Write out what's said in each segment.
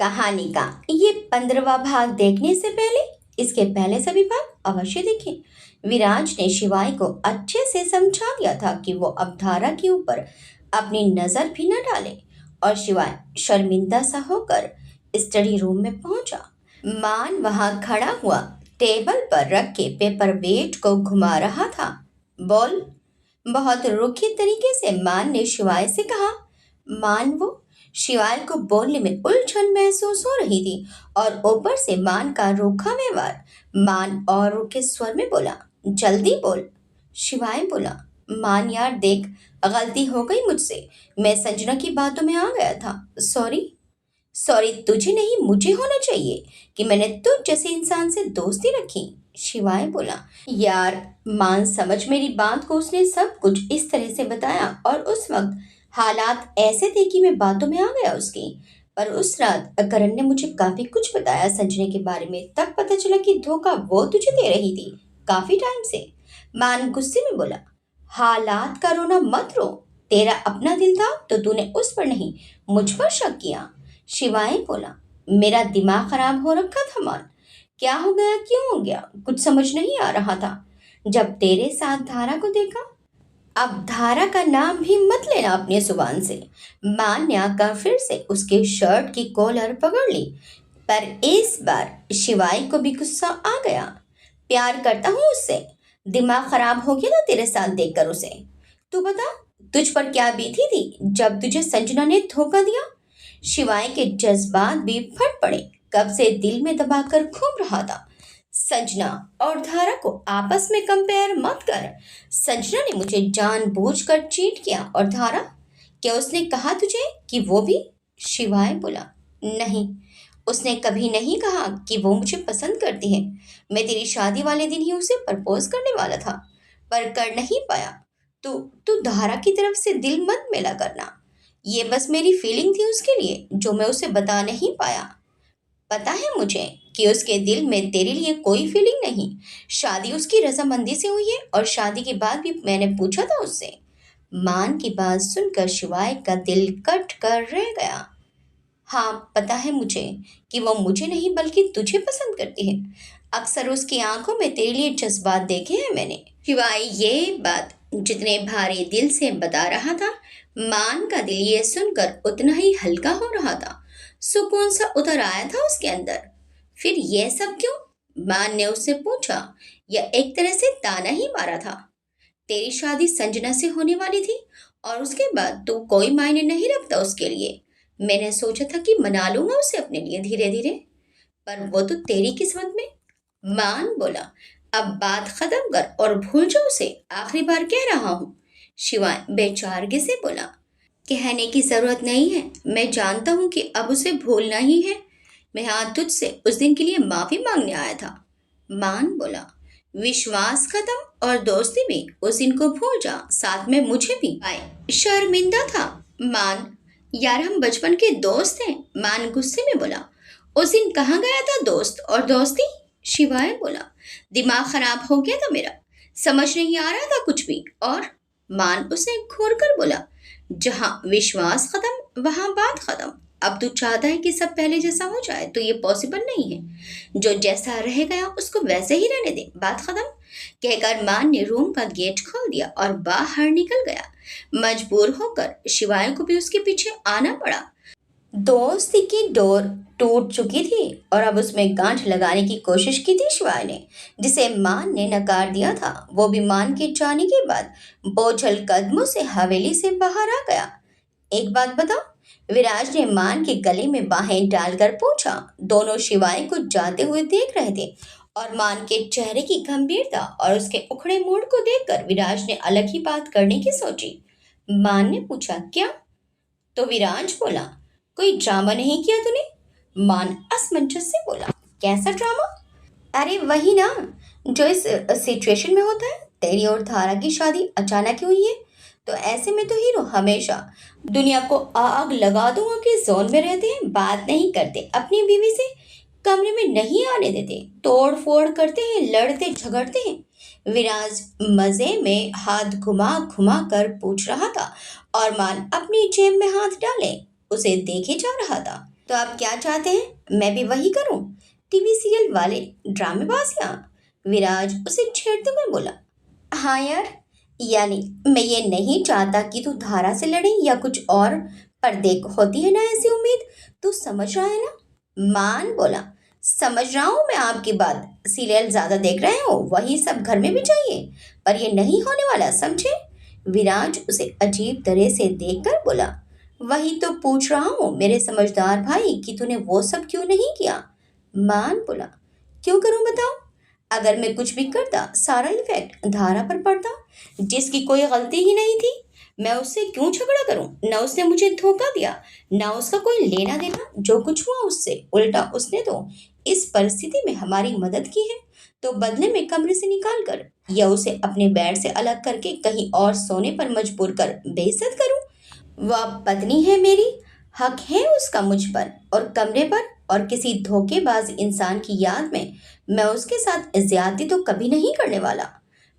कहानी का ये 15वां भाग देखने से पहले इसके पहले सभी भाग अवश्य देखें। विराज ने शिवाय को अच्छे से समझा दिया था कि वो अब धारा के ऊपर अपनी नजर भी न डाले और शिवाय शर्मिंदा सा होकर स्टडी रूम में पहुंचा। मान वहां खड़ा हुआ टेबल पर रख के पेपर वेट को घुमा रहा था। बोल, बहुत रूखे तरीके से मान ने शिवाय से कहा। मान वो शिवाय को बोलने में उलझन महसूस हो रही थी और ऊपर से मान का रूखा व्यवहार। मान और रूखे स्वर में बोला, जल्दी बोल। शिवाय बोला, मान यार देख, गलती हो गई मुझसे। मैं संजना की बातों में आ गया था। सॉरी। सॉरी तुझे नहीं, मुझे होना चाहिए कि मैंने तुझ जैसे इंसान से दोस्ती रखी। शिवाय बोला, यार मान समझ मेरी बात को। उसने सब कुछ इस तरह से बताया और उस वक्त हालात ऐसे थे कि मैं बातों में आ गया उसकी। पर उस रात करण ने मुझे काफी कुछ बताया संजय के बारे में। तब पता चला कि धोखा वो तुझे दे रही थी काफी टाइम से। मान गुस्से में बोला, हालात का रोना मत रो। तेरा अपना दिल था तो तूने उस पर नहीं मुझ पर शक किया। शिवाय बोला, मेरा दिमाग खराब हो रखा था मान। क्या हो गया, क्यों हो गया, कुछ समझ नहीं आ रहा था जब तेरे साथ धारा को देखा। अब धारा का नाम भी मत लेना अपने जुबान से। मान ने आकर फिर से उसके शर्ट की कॉलर पकड़ ली, पर इस बार शिवाय को भी गुस्सा आ गया। प्यार करता हूँ उससे, दिमाग खराब हो गया था तेरे साथ देखकर उसे। तू बता, तुझ पर क्या बीती थी जब तुझे संजना ने धोखा दिया। शिवाय के जज्बात भी फट पड़े। कब से दिल में दबाकर घूम रहा था। संजना और धारा को आपस में कंपेयर मत कर। संजना ने मुझे जानबूझकर चीट किया और धारा, क्या उसने कहा तुझे कि वो भी। शिवाय बोला, नहीं, उसने कभी नहीं कहा कि वो मुझे पसंद करती है। मैं तेरी शादी वाले दिन ही उसे प्रपोज करने वाला था पर कर नहीं पाया। तू तू धारा की तरफ से दिल मत मेला करना। ये बस मेरी फीलिंग थी उसके लिए जो मैं उसे बता नहीं पाया। पता है मुझे कि उसके दिल में तेरे लिए कोई फीलिंग नहीं। शादी उसकी रजामंदी से हुई है और शादी के बाद भी मैंने पूछा था उससे। मान की बात सुनकर शिवाय का दिल कट कर रह गया। हाँ पता है मुझे कि वो मुझे नहीं बल्कि तुझे पसंद करती है। अक्सर उसकी आंखों में तेरे लिए जज्बात देखे हैं मैंने। शिवाय ये बात जितने भारी दिल से बता रहा था, मान का दिल ये सुनकर उतना ही हल्का हो रहा था। सुकून सा उतर आया था उसके अंदर। फिर ये सब क्यों, मान ने उससे पूछा। या एक तरह से ताना ही मारा था। तेरी शादी संजना से होने वाली थी और उसके बाद तू कोई मायने नहीं रखता उसके लिए। मैंने सोचा था कि मना लूंगा उसे अपने लिए धीरे धीरे, पर वो तो तेरी किस्मत में। मान बोला, अब बात खत्म कर और भूल जा उसे, आखिरी बार कह रहा हूँ। शिवाय बेचारगी से बोला, कहने की जरूरत नहीं है, मैं जानता हूँ कि अब उसे भूलना ही है। मैं यहाँ तुझसे उस दिन के लिए माफी मांगने आया था। मान बोला, विश्वास खत्म और दोस्ती भी उस दिन को भूल जा, साथ में मुझे भी। आए शर्मिंदा था मान, यार हम बचपन के दोस्त हैं। मान गुस्से में बोला, उस दिन कहाँ गया था दोस्त और दोस्ती। शिवाय बोला, दिमाग खराब हो गया था मेरा, समझ नहीं आ रहा था कुछ भी। और मान उसे घूर कर बोला, जहां विश्वास खत्म वहां बात खत्म। अब तू चाहता है कि सब पहले जैसा हो जाए तो ये पॉसिबल नहीं है। जो जैसा रह गया उसको वैसे ही रहने दे, बात खत्म। कहकर मान ने रूम का गेट खोल दिया और बाहर निकल गया। मजबूर होकर शिवाय को भी उसके पीछे आना पड़ा। दोस्ती की डोर टूट चुकी थी और अब उसमें गांठ लगाने की कोशिश की थी शिवाय ने, जिसे मान ने नकार दिया था। वो भी मान के जाने के बाद बोझल कदमों से हवेली से बाहर आ गया। एक बात बताओ, विराज ने मान के गले में बाहें डालकर पूछा। दोनों शिवाय को जाते हुए देख रहे थे और मान के चेहरे की गंभीरता और उसके उखड़े मूड को देखकर विराज ने अलग ही बात करने की सोची। मान ने पूछा, क्या? तो विराज बोला, कोई ड्रामा नहीं किया तूने? मान असमंजस से बोला, कैसा ड्रामा? अरे वही ना जो इस सिचुएशन में होता है। तेरी और धारा की शादी अचानक हुई है तो ऐसे में तो हीरो हमेशा दुनिया को आग लगा दूंगा के जोन में रहते हैं, बात नहीं करते, अपनी बीवी से कमरे में नहीं आने देते, तोड़ फोड़ करते हैं, लड़ते झगड़ते हैं। विराज मजे में हाथ घुमा घुमा कर पूछ रहा था और मान अपनी जेब में हाथ डाले उसे देखे जा रहा था। तो आप क्या चाहते हैं मैं भी वही करूं? टीवी सीरियल वाले ड्रामेबाजियां? विराज उसे छेड़ते हुए बोला। हाँ यार, यानी मैं ये नहीं चाहता कि तू धारा से लड़े या कुछ और, पर देख होती है ना ऐसी उम्मीद। तू समझ रहा है ना? मान बोला। समझ रहा हूँ मैं आपकी बात। सीरियल ज्यादा देख रहे हो वही सब घर में भी चाहिए, पर ये नहीं होने वाला, समझे? विराज उसे अजीब तरह से देखकर बोला। वही तो पूछ रहा हूँ मेरे समझदार भाई कि तूने वो सब क्यों नहीं किया। मान बोला। क्यों करूं बताओ? अगर मैं कुछ भी करता सारा इफेक्ट धारा पर पड़ता, जिसकी कोई गलती ही नहीं थी। मैं उससे क्यों झगड़ा करूं? न उसने मुझे धोखा दिया, न उसका कोई लेना देना। जो कुछ हुआ उससे उल्टा उसने तो इस परिस्थिति में हमारी मदद की है, तो बदले में कमरे से निकाल कर या उसे अपने बेड से अलग करके कहीं और सोने पर मजबूर कर बेइज्जत करूं? वह पत्नी है मेरी, हक है उसका मुझ पर और कमरे पर, और किसी धोखेबाज इंसान की याद में मैं उसके साथ ज्यादती तो कभी नहीं करने वाला।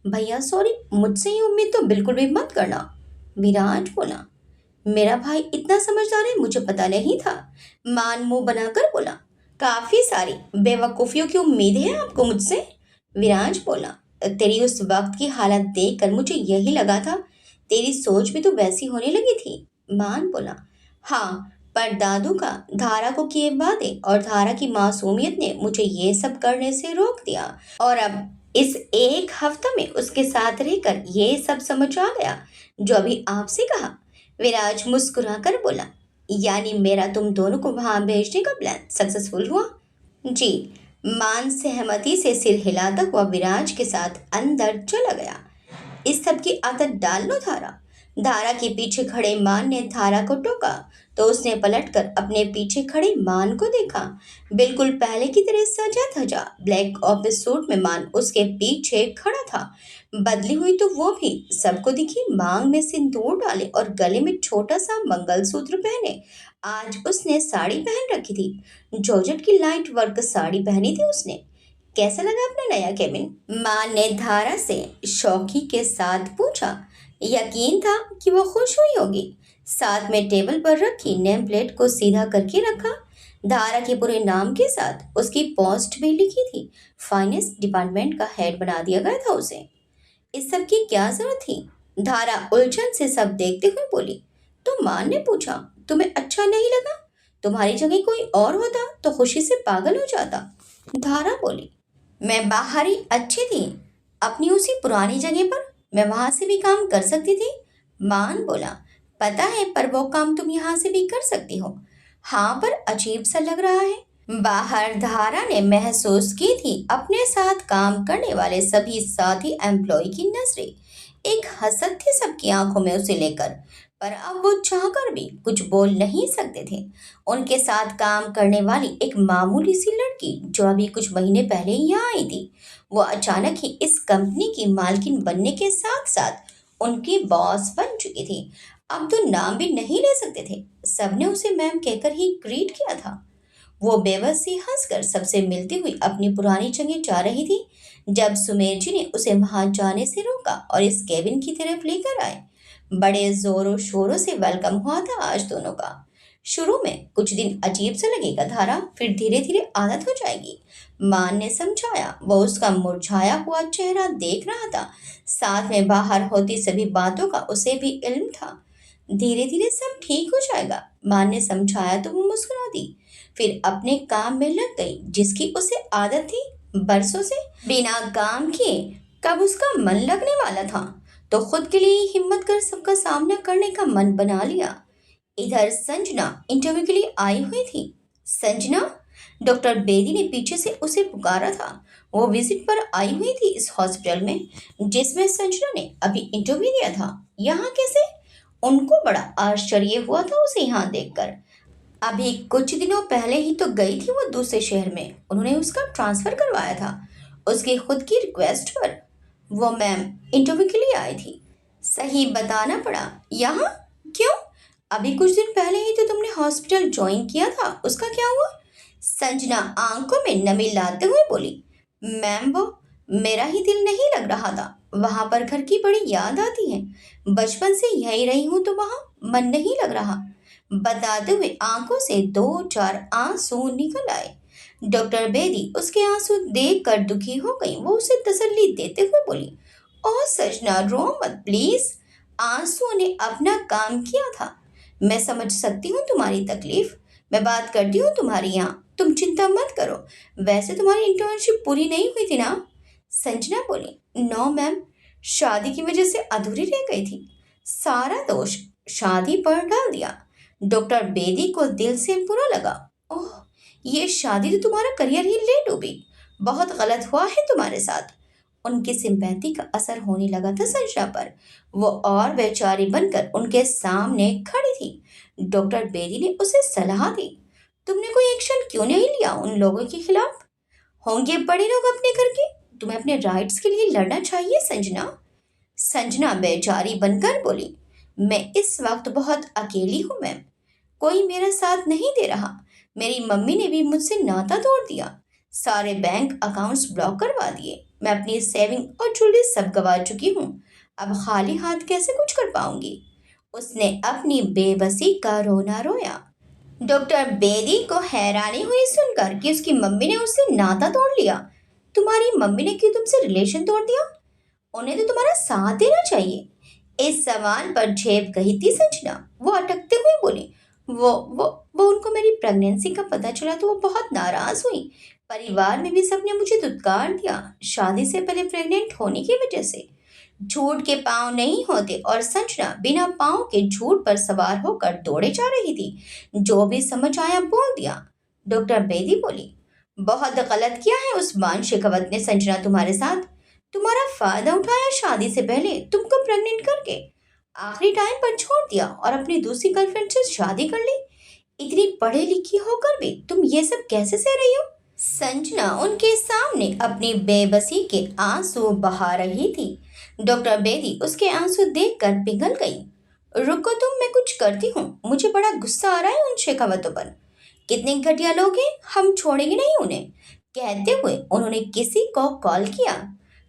भैया सॉरी, मुझसे ये उम्मीद तो बिल्कुल भी मत करना। विराज बोला। मेरा भाई इतना समझदार है मुझे पता नहीं था। मान मुंह बनाकर बोला। काफी सारी बेवकूफियों की उम्मीद है आपको मुझसे। विराज बोला। तेरी उस वक्त की हालत देखकर मुझे यही लगा था, तेरी सोच भी तो वैसी होने लगी थी। मान बोला। हाँ, पर दादू का धारा को किए वादे और धारा की मासूमियत ने मुझे ये सब करने से रोक दिया, और अब इस एक हफ्ते में उसके साथ रहकर ये सब समझ आ गया जो अभी आपसे कहा। विराज मुस्कुराकर बोला। यानी मेरा तुम दोनों को वहां भेजने का प्लान सक्सेसफुल हुआ? जी। मान सहमति से सिर हिलाता हुआ विराज के साथ अंदर चला गया। इस सब की आदत डाल लो धारा। धारा के पीछे खड़े मान ने धारा को टोका, तो उसने पलटकर अपने पीछे खड़े मान को देखा। बिल्कुल पहले की तरह सजा धजा ब्लैक ऑफिस सूट में मान उसके पीछे खड़ा था। बदली हुई तो वो भी सबको दिखी, मांग में सिंदूर डाले और गले में छोटा सा मंगलसूत्र पहने। आज उसने साड़ी पहन रखी थी, जॉर्जेट की लाइट वर्क साड़ी पहनी थी उसने। कैसा लगा अपना नया केबिन? माँ ने धारा से शौकी के साथ पूछा। यकीन था कि वो खुश हुई होगी। साथ में टेबल पर रखी नेम प्लेट को सीधा करके रखा। धारा के पूरे नाम के साथ उसकी पोस्ट भी लिखी थी। फाइनेंस डिपार्टमेंट का हेड बना दिया गया था उसे। इस सब की क्या जरूरत थी? धारा उलझन से सब देखते हुए बोली। तो माँ ने पूछा, तुम्हें अच्छा नहीं लगा? तुम्हारी जगह कोई और होता तो खुशी से पागल हो जाता। धारा बोली। मैं बाहर ही अच्छी थी, अपनी उसी पुरानी जगह पर। मैं वहां से भी काम कर सकती थी। मान बोला। पता है, पर वो काम तुम यहाँ से भी कर सकती हो। हाँ, पर अजीब सा लग रहा है। बाहर धारा ने महसूस की थी अपने साथ काम करने वाले सभी साथी एम्प्लॉय की नजरें एक हसद थी सबकी आंखों में उसे लेकर, पर अब वो चाहकर भी कुछ बोल नहीं सकते थे। उनके साथ काम करने वाली एक मामूली सी लड़की जो अभी कुछ महीने पहले ही यहाँ आई थी, वो अचानक ही इस कंपनी की मालकिन बनने के साथ साथ उनकी बॉस बन चुकी थी। अब तो नाम भी नहीं ले सकते थे, सबने उसे मैम कहकर ही ग्रीट किया था। वो बेबस सी हंसकर सबसे मिलती हुई अपनी पुरानी जगह जा रही थी जब सुमेर जी ने उसे वहां जाने से रोका और इस केबिन की तरफ लेकर आए। बड़े जोरों शोरों से वेलकम हुआ था आज दोनों का। शुरू में कुछ दिन अजीब सा लगेगा धारा, फिर धीरे धीरे आदत हो जाएगी। मान ने समझाया। वो उसका मुरझाया हुआ चेहरा देख रहा था। साथ में बाहर होती सभी बातों का उसे भी इल्म था। धीरे धीरे सब ठीक हो जाएगा, मान ने समझाया तो वो मुस्कुरा दी। फिर अपने काम में लग गई जिसकी उसे आदत थी बरसों से। बिना काम किए कब उसका मन लगने वाला था, तो खुद के लिए ही हिम्मत कर सबका सामना करने का मन बना लिया। इधर संजना इंटरव्यू के लिए आई हुई थी। संजना, डॉक्टर बेदी ने पीछे से उसे पुकारा था। वो विजिट पर आई हुई थी इस हॉस्पिटल में जिसमें संजना ने अभी इंटरव्यू दिया था। यहाँ कैसे? उनको बड़ा आश्चर्य हुआ था उसे यहाँ देखकर। अभी कुछ दिनों पहले ही तो गई थी वो दूसरे शहर में, उन्होंने उसका ट्रांसफर करवाया था उसकी खुद की रिक्वेस्ट पर। वो मैम इंटरव्यू के लिए आई थी। सही बताना पड़ा। यहाँ क्यों? अभी कुछ दिन पहले ही तो तुमने हॉस्पिटल ज्वाइन किया था, उसका क्या हुआ? संजना आंखों में नमी लाते हुए बोली। मैम, वो मेरा ही दिल नहीं लग रहा था। वहां पर घर की बड़ी याद आती है। बचपन से यही रही हूं तो वहां मन नहीं लग रहा। बताते हुए आंखों से दो चार आंसू निकल आए। डॉक्टर बेदी उसके आंसू देख कर दुखी हो गई। वो उसे तसल्ली देते हुए बोली, ओह सजना, रो मत प्लीज। आंसू ने अपना काम किया था। मैं समझ सकती हूँ तुम्हारी तकलीफ। मैं बात करती हूँ तुम्हारी यहाँ, तुम चिंता मत करो। वैसे तुम्हारी इंटर्नशिप पूरी नहीं हुई थी ना? संजना बोली, नो मैम, शादी की वजह से अधूरी रह गई थी। सारा दोष शादी पर डाल दिया। डॉक्टर बेदी को दिल से बुरा लगा। ओह, ये शादी तो तुम्हारा करियर ही ले डूबी। बहुत गलत हुआ है तुम्हारे साथ। उनकी सिंपैथी का असर होने लगा था संजना पर। वो और बेचारी बनकर उनके सामने खड़ी थी। डॉक्टर बेदी ने उसे सलाह दी, तुमने कोई एक्शन क्यों नहीं लिया उन लोगों के खिलाफ? होंगे बड़े लोग अपने घर के, तुम्हें अपने राइट्स के लिए लड़ना चाहिए संजना। संजना बेचारी बनकर बोली, मैं इस वक्त बहुत अकेली हूँ मैम। कोई मेरा साथ नहीं दे रहा। मेरी मम्मी ने भी मुझसे नाता तोड़ दिया। सारे बैंक अकाउंट्स ब्लॉक करवा दिए। मैं अपनी सेविंग और ज्वेलरी सब गवा चुकी हूँ। अब खाली हाथ कैसे कुछ कर पाऊंगी? उसने अपनी बेबसी का रोना रोया। डॉक्टर बेदी को हैरानी हुई सुनकर कि उसकी मम्मी ने उससे नाता तोड़ लिया। तुम्हारी मम्मी ने क्यों तुमसे रिलेशन तोड़ दिया? उन्हें तो तुम्हारा साथ देना चाहिए। इस सवाल पर झेप गई थी संजना। वो अटकते हुए बोली, वो उनको मेरी प्रेगनेंसी का पता चला तो वो बहुत नाराज हुई। परिवार में भी सबने मुझे धुतकार दिया, शादी से पहले प्रेग्नेंट होने की वजह से। झूठ के पांव नहीं होते और संजना बिना पांव के झूठ पर सवार होकर दौड़े जा रही थी। जो भी समझ आया बोल दिया। डॉक्टर बेदी बोली, बहुत गलत किया है उस मान शेखावत ने संजना तुम्हारे साथ। तुम्हारा फायदा उठाया शादी से पहले, तुमको प्रेग्नेंट करके आखिरी टाइम पर छोड़ दिया और अपनी दूसरी गर्लफ्रेंड से शादी कर ली। इतनी पढ़ी लिखी होकर भी तुम ये सब कैसे सह रही हो? संजना उनके सामने अपनी बेबसी के आंसू बहा रही थी। डॉक्टर बेदी उसके आंसू देखकर पिघल गई। रुको तुम, मैं कुछ करती हूँ। मुझे बड़ा गुस्सा आ रहा है उन शेखावतों पर। कितने घटिया लोग हैं, हम छोड़ेंगे नहीं उन्हें। कहते हुए उन्होंने किसी को कॉल किया।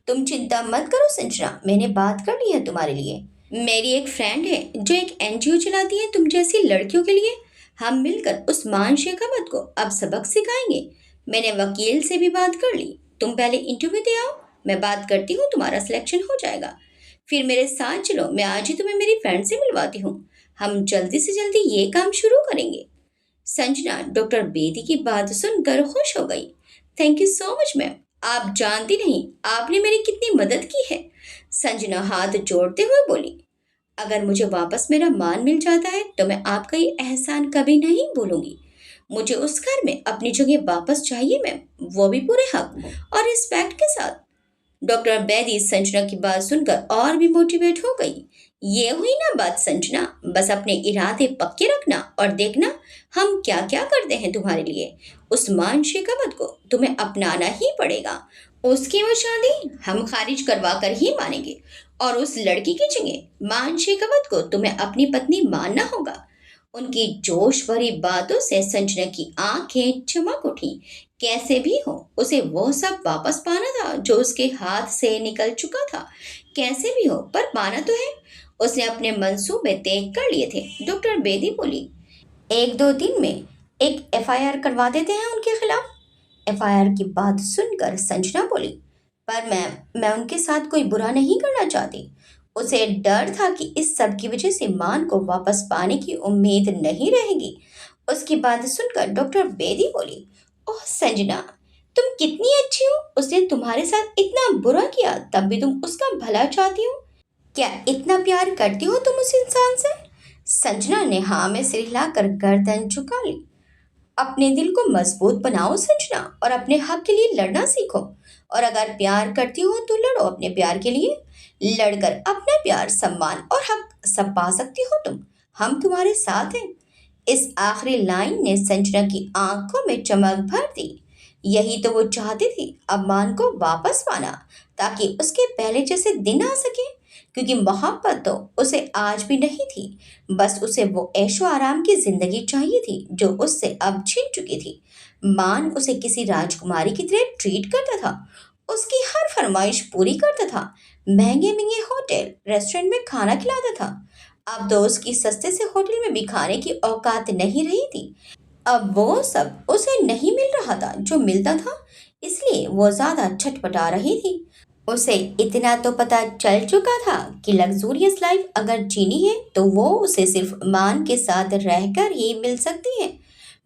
तुम चिंता मत करो संजना, मैंने बात कर ली है तुम्हारे लिए। मेरी एक फ्रेंड है जो एक एनजीओ चलाती है तुम जैसी लड़कियों के लिए। हम मिलकर उस मान शेखावत को अब सबक सिखाएंगे। मैंने वकील से भी बात कर ली। तुम पहले इंटरव्यू दे आओ, मैं बात करती हूँ, तुम्हारा सिलेक्शन हो जाएगा। फिर मेरे साथ चलो, मैं आज ही तुम्हें मेरी फ्रेंड से मिलवाती हूँ। हम जल्दी से जल्दी ये काम शुरू करेंगे। संजना डॉक्टर बेदी की बात सुनकर खुश हो गई। Thank you so much ma'am, आप जानती नहीं आपने मेरी कितनी मदद की है। संजना हाथ जोड़ते हुए बोली, अगर मुझे वापस मेरा मान मिल जाता है तो मैं आपका ये एहसान कभी नहीं भूलूंगी। मुझे उस घर में अपनी जगह वापस चाहिए मैम, वो भी पूरे हक और रिस्पेक्ट के साथ। डॉक्टर बेदी संजना की बात सुनकर और भी मोटिवेट हो गई। ये हुई ना बात संजना, बस अपने इरादे पक्के रखना और देखना हम क्या क्या करते हैं तुम्हारे लिए। उस मान शेखावत को तुम्हें अपनाना ही पड़ेगा। उसकी वो शादी हम खारिज करवा कर ही मानेंगे और उस लड़की की जगह मान शेखावत को तुम्हें अपनी पत्नी मानना होगा। उनकी जोश भरी बातों से संजना की आंखें चमक उठी। कैसे भी हो उसे वो सब वापस पाना था जो उसके हाथ से निकल चुका था। कैसे भी हो पर पाना तो है। उसने अपने मंसूबे तय कर लिए थे। डॉक्टर बेदी बोली, एक दो दिन में एक एफआईआर करवा देते हैं उनके खिलाफ। एफआईआर की बात सुनकर संजना बोली, पर मैं उनके साथ कोई बुरा नहीं करना चाहती। उसे डर था कि इस सब की वजह से मान को वापस पाने की उम्मीद नहीं रहेगी। उसकी बात सुनकर डॉक्टर बेदी बोली, ओह संजना, तुम कितनी अच्छी हो। उसने तुम्हारे साथ इतना बुरा किया तब भी तुम उसका भला चाहती हो। क्या इतना प्यार करती हो तुम उस इंसान से? संजना ने हाँ में सिर हिलाकर गर्दन झुका ली। अपने दिल को मजबूत बनाओ संजना और अपने हक के लिए लड़ना सीखो। और अगर प्यार करती हो तो लड़ो अपने प्यार के लिए। लड़कर अपना प्यार, सम्मान और हक सब पा सकती हो तुम। हम तुम्हारे साथ हैं। इस आखिरी लाइन ने संजना की आंखों में चमक भर दी। यही तो वो चाहती थी, अम्मान को वापस पाना, ताकि उसके पहले जैसे दिन आ सके। क्योंकि मोहब्बत तो उसे आज भी नहीं थी, बस उसे वो ऐशो आराम की जिंदगी चाहिए थी जो उससे अब छिन चुकी थी। मान उसे किसी राजकुमारी की तरह ट्रीट करता था, उसकी हर फरमाइश पूरी करता था, महंगे महंगे होटल रेस्टोरेंट में खाना खिलाता था, अब तो उसकी सस्ते से होटल में भी खाने की औकात नहीं रही थी। अब वो सब उसे नहीं मिल रहा था जो मिलता था, इसलिए वो ज्यादा छटपटा रही थी। उसे इतना तो पता चल चुका था कि लग्जूरियस लाइफ अगर जीनी है तो वो उसे सिर्फ मान के साथ रहकर ही मिल सकती है,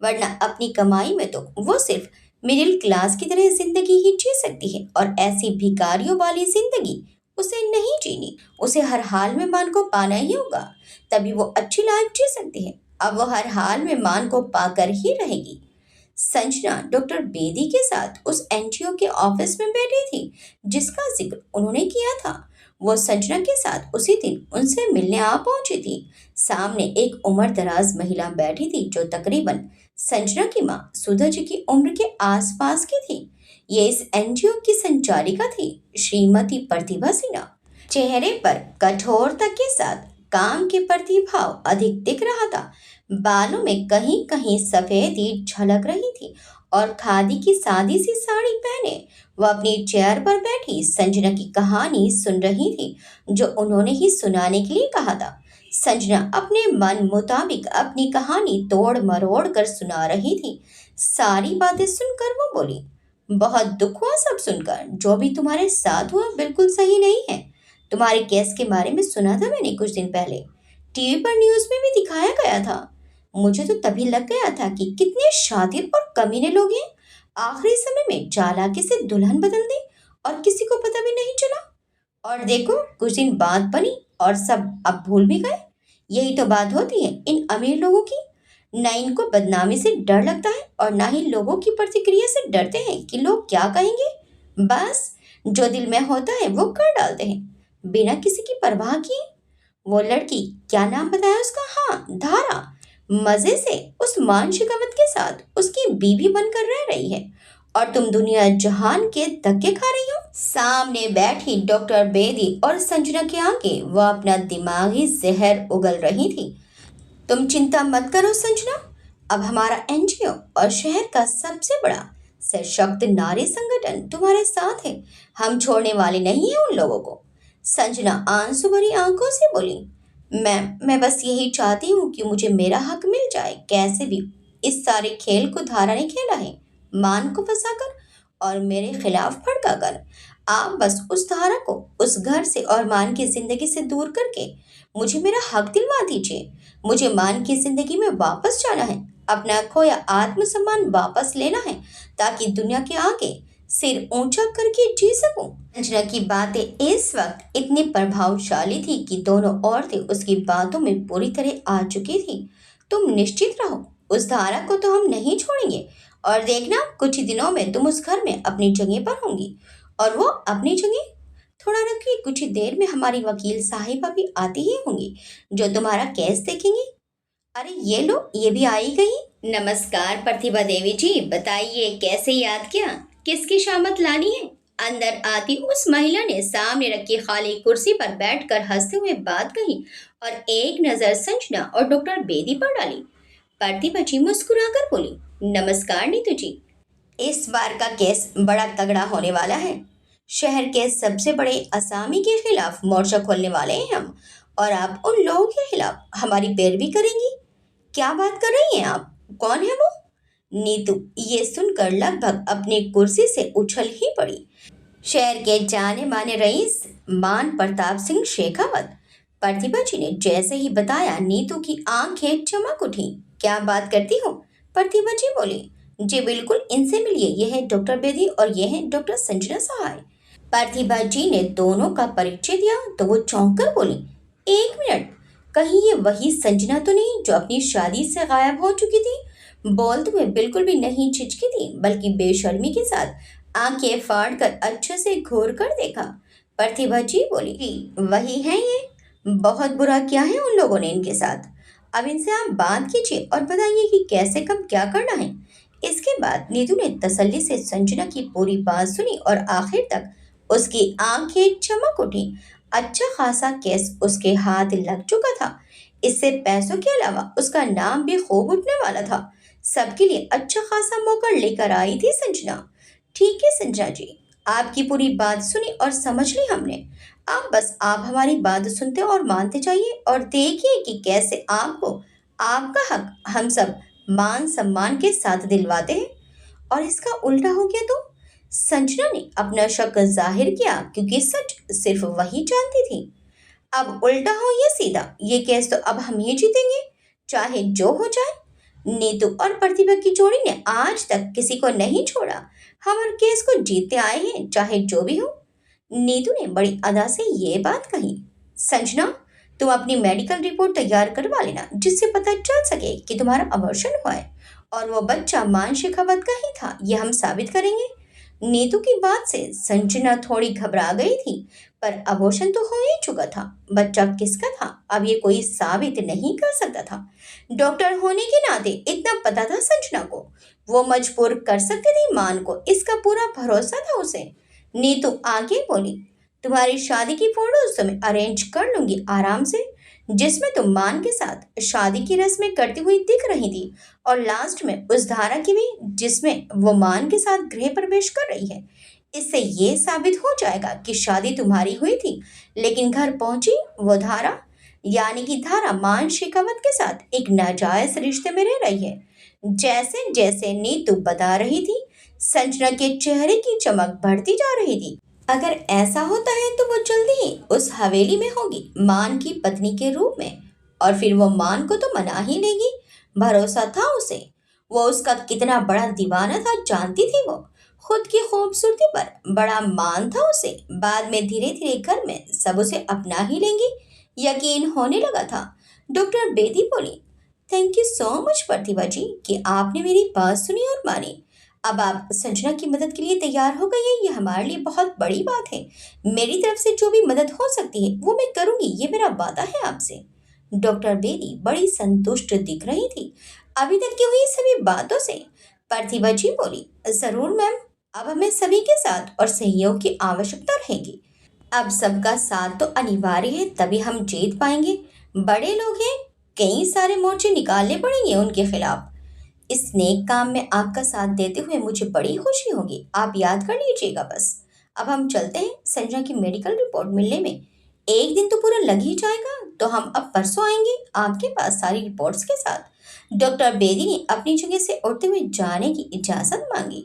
वरना अपनी कमाई में तो वो सिर्फ मिडिल क्लास की तरह जिंदगी ही जी सकती है, और ऐसी भिखारियों वाली जिंदगी उसे नहीं जीनी। उसे हर हाल में मान को पाना ही होगा, तभी वो अच्छी लाइफ जी सकती है। अब वो हर हाल में मान को पाकर ही रहेगी। संजना डॉक्टर बेदी के साथ उस एनजीओ के ऑफिस में बैठी थी जिसका जिक्र उन्होंने किया था। वो संजना के साथ उसी दिन उनसे मिलने आ पहुंची थी। सामने एक उम्र दराज महिला बैठी थी जो तकरीबन संजना की माँ सुधा जी की उम्र के आसपास की थी। ये इस एनजीओ की संचालिका थी, श्रीमती प्रतिभा सिन्हा। चेहरे पर कठोरता के साथ काम के प्रति भाव अधिक दिख रहा था। बालों में कहीं कहीं सफेदी झलक रही थी, और खादी की सादी सी साड़ी पहने वह अपनी चेयर पर बैठी संजना की कहानी सुन रही थी जो उन्होंने ही सुनाने के लिए कहा था। संजना अपने मन मुताबिक अपनी कहानी तोड़ मरोड़ कर सुना रही थी। सारी बातें सुनकर वो बोली, बहुत दुख हुआ सब सुनकर। जो भी तुम्हारे साथ हुआ बिल्कुल सही नहीं है। तुम्हारे केस के बारे में सुना था मैंने कुछ दिन पहले, टीवी पर न्यूज़ में भी दिखाया गया था। मुझे तो तभी लग गया था कि कितने शातिर और कमीने लोग हैं। आखिरी समय में चालाकी से दुल्हन बदल दी और किसी को पता भी नहीं चला। और देखो कुछ दिन बाद बनी और सब अब भूल भी गए। यही तो बात होती है इन अमीर लोगों की। ना इनको बदनामी से डर लगता है और ना ही लोगों की प्रतिक्रिया से डरते हैं कि लोग क्या कहेंगे। बस जो दिल में होता है वो कर डालते हैं बिना किसी की परवाह किए। वो लड़की, क्या नाम बताया उसका, हाँ धारा, मजे से उस मान शिकावत के साथ उसकी बीवी बनकर रह रही है, और तुम दुनिया जहान के धक्के खा रही हो। सामने बैठी डॉक्टर बेदी और संजना के आगे वह अपना दिमागी जहर उगल रही थी। तुम चिंता मत करो संजना, अब हमारा एनजीओ और शहर का सबसे बड़ा सशक्त नारी संगठन तुम्हारे साथ है। हम छोड़ने वाले नहीं हैं उन लोगों को। संजना आंसू भरी आंखों से बोली, मैं बस यही चाहती हूँ कि मुझे मेरा हक मिल जाए कैसे भी। इस सारे खेल को धारा ने खेला है, मान को फंसाकर और मेरे खिलाफ भड़काकर। आप बस उस धारा को उस घर से और मान की जिंदगी से दूर करके मुझे मेरा हक दिलवा दीजिए। मुझे मान की जिंदगी में वापस जाना है, अपना खोया आत्मसम्मान वापस लेना है, ताकि दुनिया के आगे सिर ऊंचा करके जी सकूं। अंजना की बातें इस वक्त इतनी प्रभावशाली थी कि दोनों औरतें उसकी बातों में पूरी तरह आ चुकी थी। तुम निश्चित रहो, उस धारा को तो हम नहीं छोड़ेंगे, और देखना कुछ ही दिनों में तुम उस घर में अपनी जगह पर होंगी। और वो अपनी जगह, थोड़ा रखिए, कुछ ही देर में हमारी वकील साहिबा भी आती ही होंगी जो तुम्हारा केस देखेंगी। अरे ये लो, ये भी आई गई। नमस्कार प्रतिभा देवी जी, बताइए कैसे याद किया, किसकी शामत लानी है। अंदर आती उस महिला ने सामने रखी खाली कुर्सी पर बैठकर हंसते हुए बात कही और एक नजर संजना और डॉक्टर बेदी पर डाली। प्रतिभा जी मुस्कुराकर बोली, नमस्कार नीतू जी। इस बार का केस बड़ा तगड़ा होने वाला है। शहर के सबसे बड़े असामी के खिलाफ मोर्चा खोलने वाले हैं हम, और आप उन लोगों के खिलाफ हमारी पैरवी करेंगी। क्या बात कर रही हैं आप, कौन है वो। नीतू ये सुनकर लगभग अपनी कुर्सी से उछल ही पड़ी। शहर के जाने माने रईस मान प्रताप सिंह शेखावत। प्रतिभा जी ने जैसे ही बताया नीतू की आंखें चमक उठी। क्या बात करती हो, प्रतिभा जी बोली। जी बिल्कुल, इनसे मिलिए, ये है डॉक्टर बेदी और ये है डॉक्टर संजना सहाय। प्रतिभा जी ने दोनों का परिचय दिया तो वो चौंक कर बोली, एक मिनट, कहीं ये वही संजना तो नहीं जो अपनी शादी से गायब हो चुकी थी। बोलते हुए बिल्कुल भी नहीं झिझकी थी, बल्कि बेशर्मी के साथ आंखें फाड़ कर अच्छे से घूर कर देखा। प्रतिभा जी बोली, "जी, वही है ये। बहुत बुरा किया है उन लोगों ने इनके साथ। अब इनसे आप बात कीजिए और बताइए कि कैसे कब क्या करना है।" इसके बाद नीतू ने तसल्ली से संजना की पूरी बात सुनी और आखिर तक उसकी आंखें चमक उठी। अच्छा खासा केस उसके हाथ लग चुका था। इससे पैसों के अलावा उसका नाम भी खूब उठने वाला था। सबके लिए अच्छा खासा मौका लेकर आई थी संजना। ठीक है संजना जी, आपकी पूरी बात सुनी और समझ ली हमने। आप हमारी बात सुनते और मानते जाइए और देखिए कि कैसे आपको आपका हक हम सब मान सम्मान के साथ दिलवाते हैं। और इसका उल्टा हो गया तो? संजना ने अपना शक जाहिर किया क्योंकि सच सिर्फ वही जानती थी। अब उल्टा हो या सीधा, ये केस तो अब हम ही जीतेंगे, चाहे जो हो जाए। नीतू और प्रतिभा की जोड़ी ने आज तक किसी को नहीं छोड़ा। हम हर केस को जीतते आए हैं, चाहे जो भी हो। नीतू ने बड़ी अदा से ये बात कही। संजना, तुम अपनी मेडिकल रिपोर्ट तैयार करवा लेना, जिससे पता चल सके कि तुम्हारा अबॉर्शन हुआ है और वो बच्चा मान शेखावत का ही था, ये हम साबित करेंगे। नीतू की बात से संजना थोड़ी घबरा गई थी, पर अबॉर्शन तो हो ही चुका था। बच्चा किसका था अब ये कोई साबित नहीं कर सकता था। डॉक्टर होने के नाते इतना पता था संजना को, वो मजबूर कर सकती थी मान को, इसका पूरा भरोसा था उसे। नीतू आगे बोली, तुम्हारी शादी की फोटोज तो मैं अरेंज कर लूंगी आराम से, जिसमें तुम मान के साथ शादी की रस्में करती हुई दिख रही थी, और लास्ट में उस धारा की भी, जिसमें वो मान के साथ गृह प्रवेश कर रही है। इससे ये साबित हो जाएगा कि शादी तुम्हारी हुई थी, लेकिन घर पहुंची वो धारा, यानी कि धारा मान शेखावत के साथ एक नाजायज रिश्ते में रह रही है। जैसे जैसे नीतू बता रही थी, संजना के चेहरे की चमक बढ़ती जा रही थी। अगर ऐसा होता है तो वो जल्दी ही उस हवेली में होगी मान की पत्नी के रूप में, और फिर वो मान को तो मना ही लेगी। भरोसा था उसे, वो उसका कितना बड़ा दीवाना था जानती थी वो। खुद की खूबसूरती पर बड़ा मान था उसे। बाद में धीरे धीरे घर में सब उसे अपना ही लेंगे, यकीन होने लगा था। डॉक्टर बेदी बोली, थैंक यू सो मच प्रतिभा जी कि आपने मेरी बात सुनी और मानी। अब आप संजना की मदद के लिए तैयार हो गई हैं, ये हमारे लिए बहुत बड़ी बात है। मेरी तरफ से जो भी मदद हो सकती है वो मैं करूंगी, ये मेरा वादा है आपसे। डॉक्टर बेदी बड़ी संतुष्ट दिख रही थी अभी तक की हुई सभी बातों से। प्रतिभा जी बोली, जरूर मैम, अब हमें सभी के साथ और सहयोग की आवश्यकता रहेगी। अब सबका साथ तो अनिवार्य है, तभी हम जीत पाएंगे। बड़े लोग हैं, कई सारे मोर्चे निकालने पड़ेंगे उनके खिलाफ। इस नेक काम में आपका साथ देते हुए मुझे बड़ी खुशी होगी, आप याद कर लीजिएगा बस। अब हम चलते हैं, संजना की मेडिकल रिपोर्ट मिलने में एक दिन तो पूरा लग ही जाएगा, तो हम अब परसों आएंगे आपके पास सारी रिपोर्ट्स के साथ। डॉक्टर बेदी ने अपनी जगह से उठते हुए जाने की इजाजत मांगी।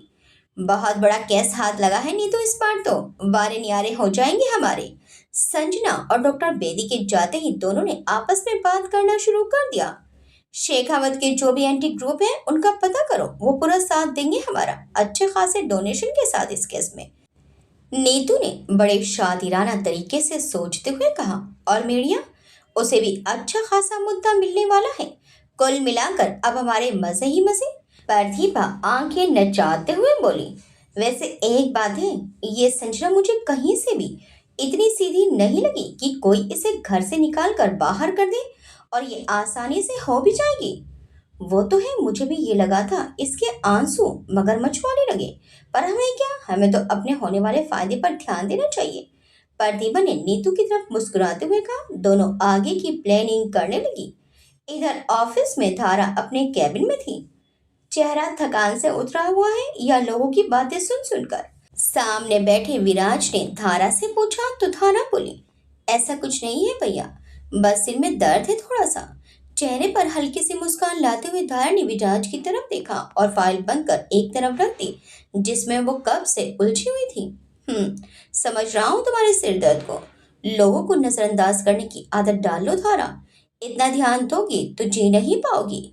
बहुत बड़ा केस हाथ लगा है नीतू, इस बार तो बारे न्यारे हो जाएंगे हमारे। संजना और डॉक्टर बेदी के जाते ही दोनों ने आपस में बात करना शुरू कर दिया। शेखावत के जो भी एंटी ग्रुप है उनका पता करो, वो पूरा साथ देंगे हमारा अच्छे खासे डोनेशन के साथ इस केस में। नीतू ने बड़े शातिराना तरीके से सोचते हुए कहा, और मीडिया, उसे भी अच्छा खासा मुद्दा मिलने वाला है। कुल मिलाकर अब हमारे मजे ही मजे। प्रतिभा आंखें नचाते हुए बोली, वैसे एक बात है, ये संजना मुझे कहीं से भी इतनी सीधी नहीं लगी कि कोई इसे घर से निकाल कर बाहर कर दे और ये आसानी से हो भी जाएगी। वो तो है, मुझे भी ये लगा था इसके आंसू मगरमच्छ वाले लगे, पर हमें क्या, हमें तो अपने होने वाले फायदे पर ध्यान देना चाहिए। प्रतिभा ने नीतू की तरफ मुस्कुराते हुए कहा। दोनों आगे की प्लानिंग करने लगी। इधर ऑफिस में धारा अपने कैबिन में थी। चेहरा थकान से उतरा हुआ है या लोगों की बातें सुन सुनकर। सामने बैठे विराज ने धारा से पूछा तो धारा बोली, ऐसा कुछ नहीं है भैया, बस सिर में दर्द है थोड़ा सा। चेहरे पर हल्की सी मुस्कान लाते हुए धारा ने विराज की तरफ देखा और फाइल बंद कर एक तरफ रख दी, जिसमें वो कब से उलझी हुई थी। समझ रहा हूँ तुम्हारे सिर दर्द को। लोगों को नजरअंदाज करने की आदत डाल लो धारा, इतना ध्यान दोगी तो जी नहीं पाओगी।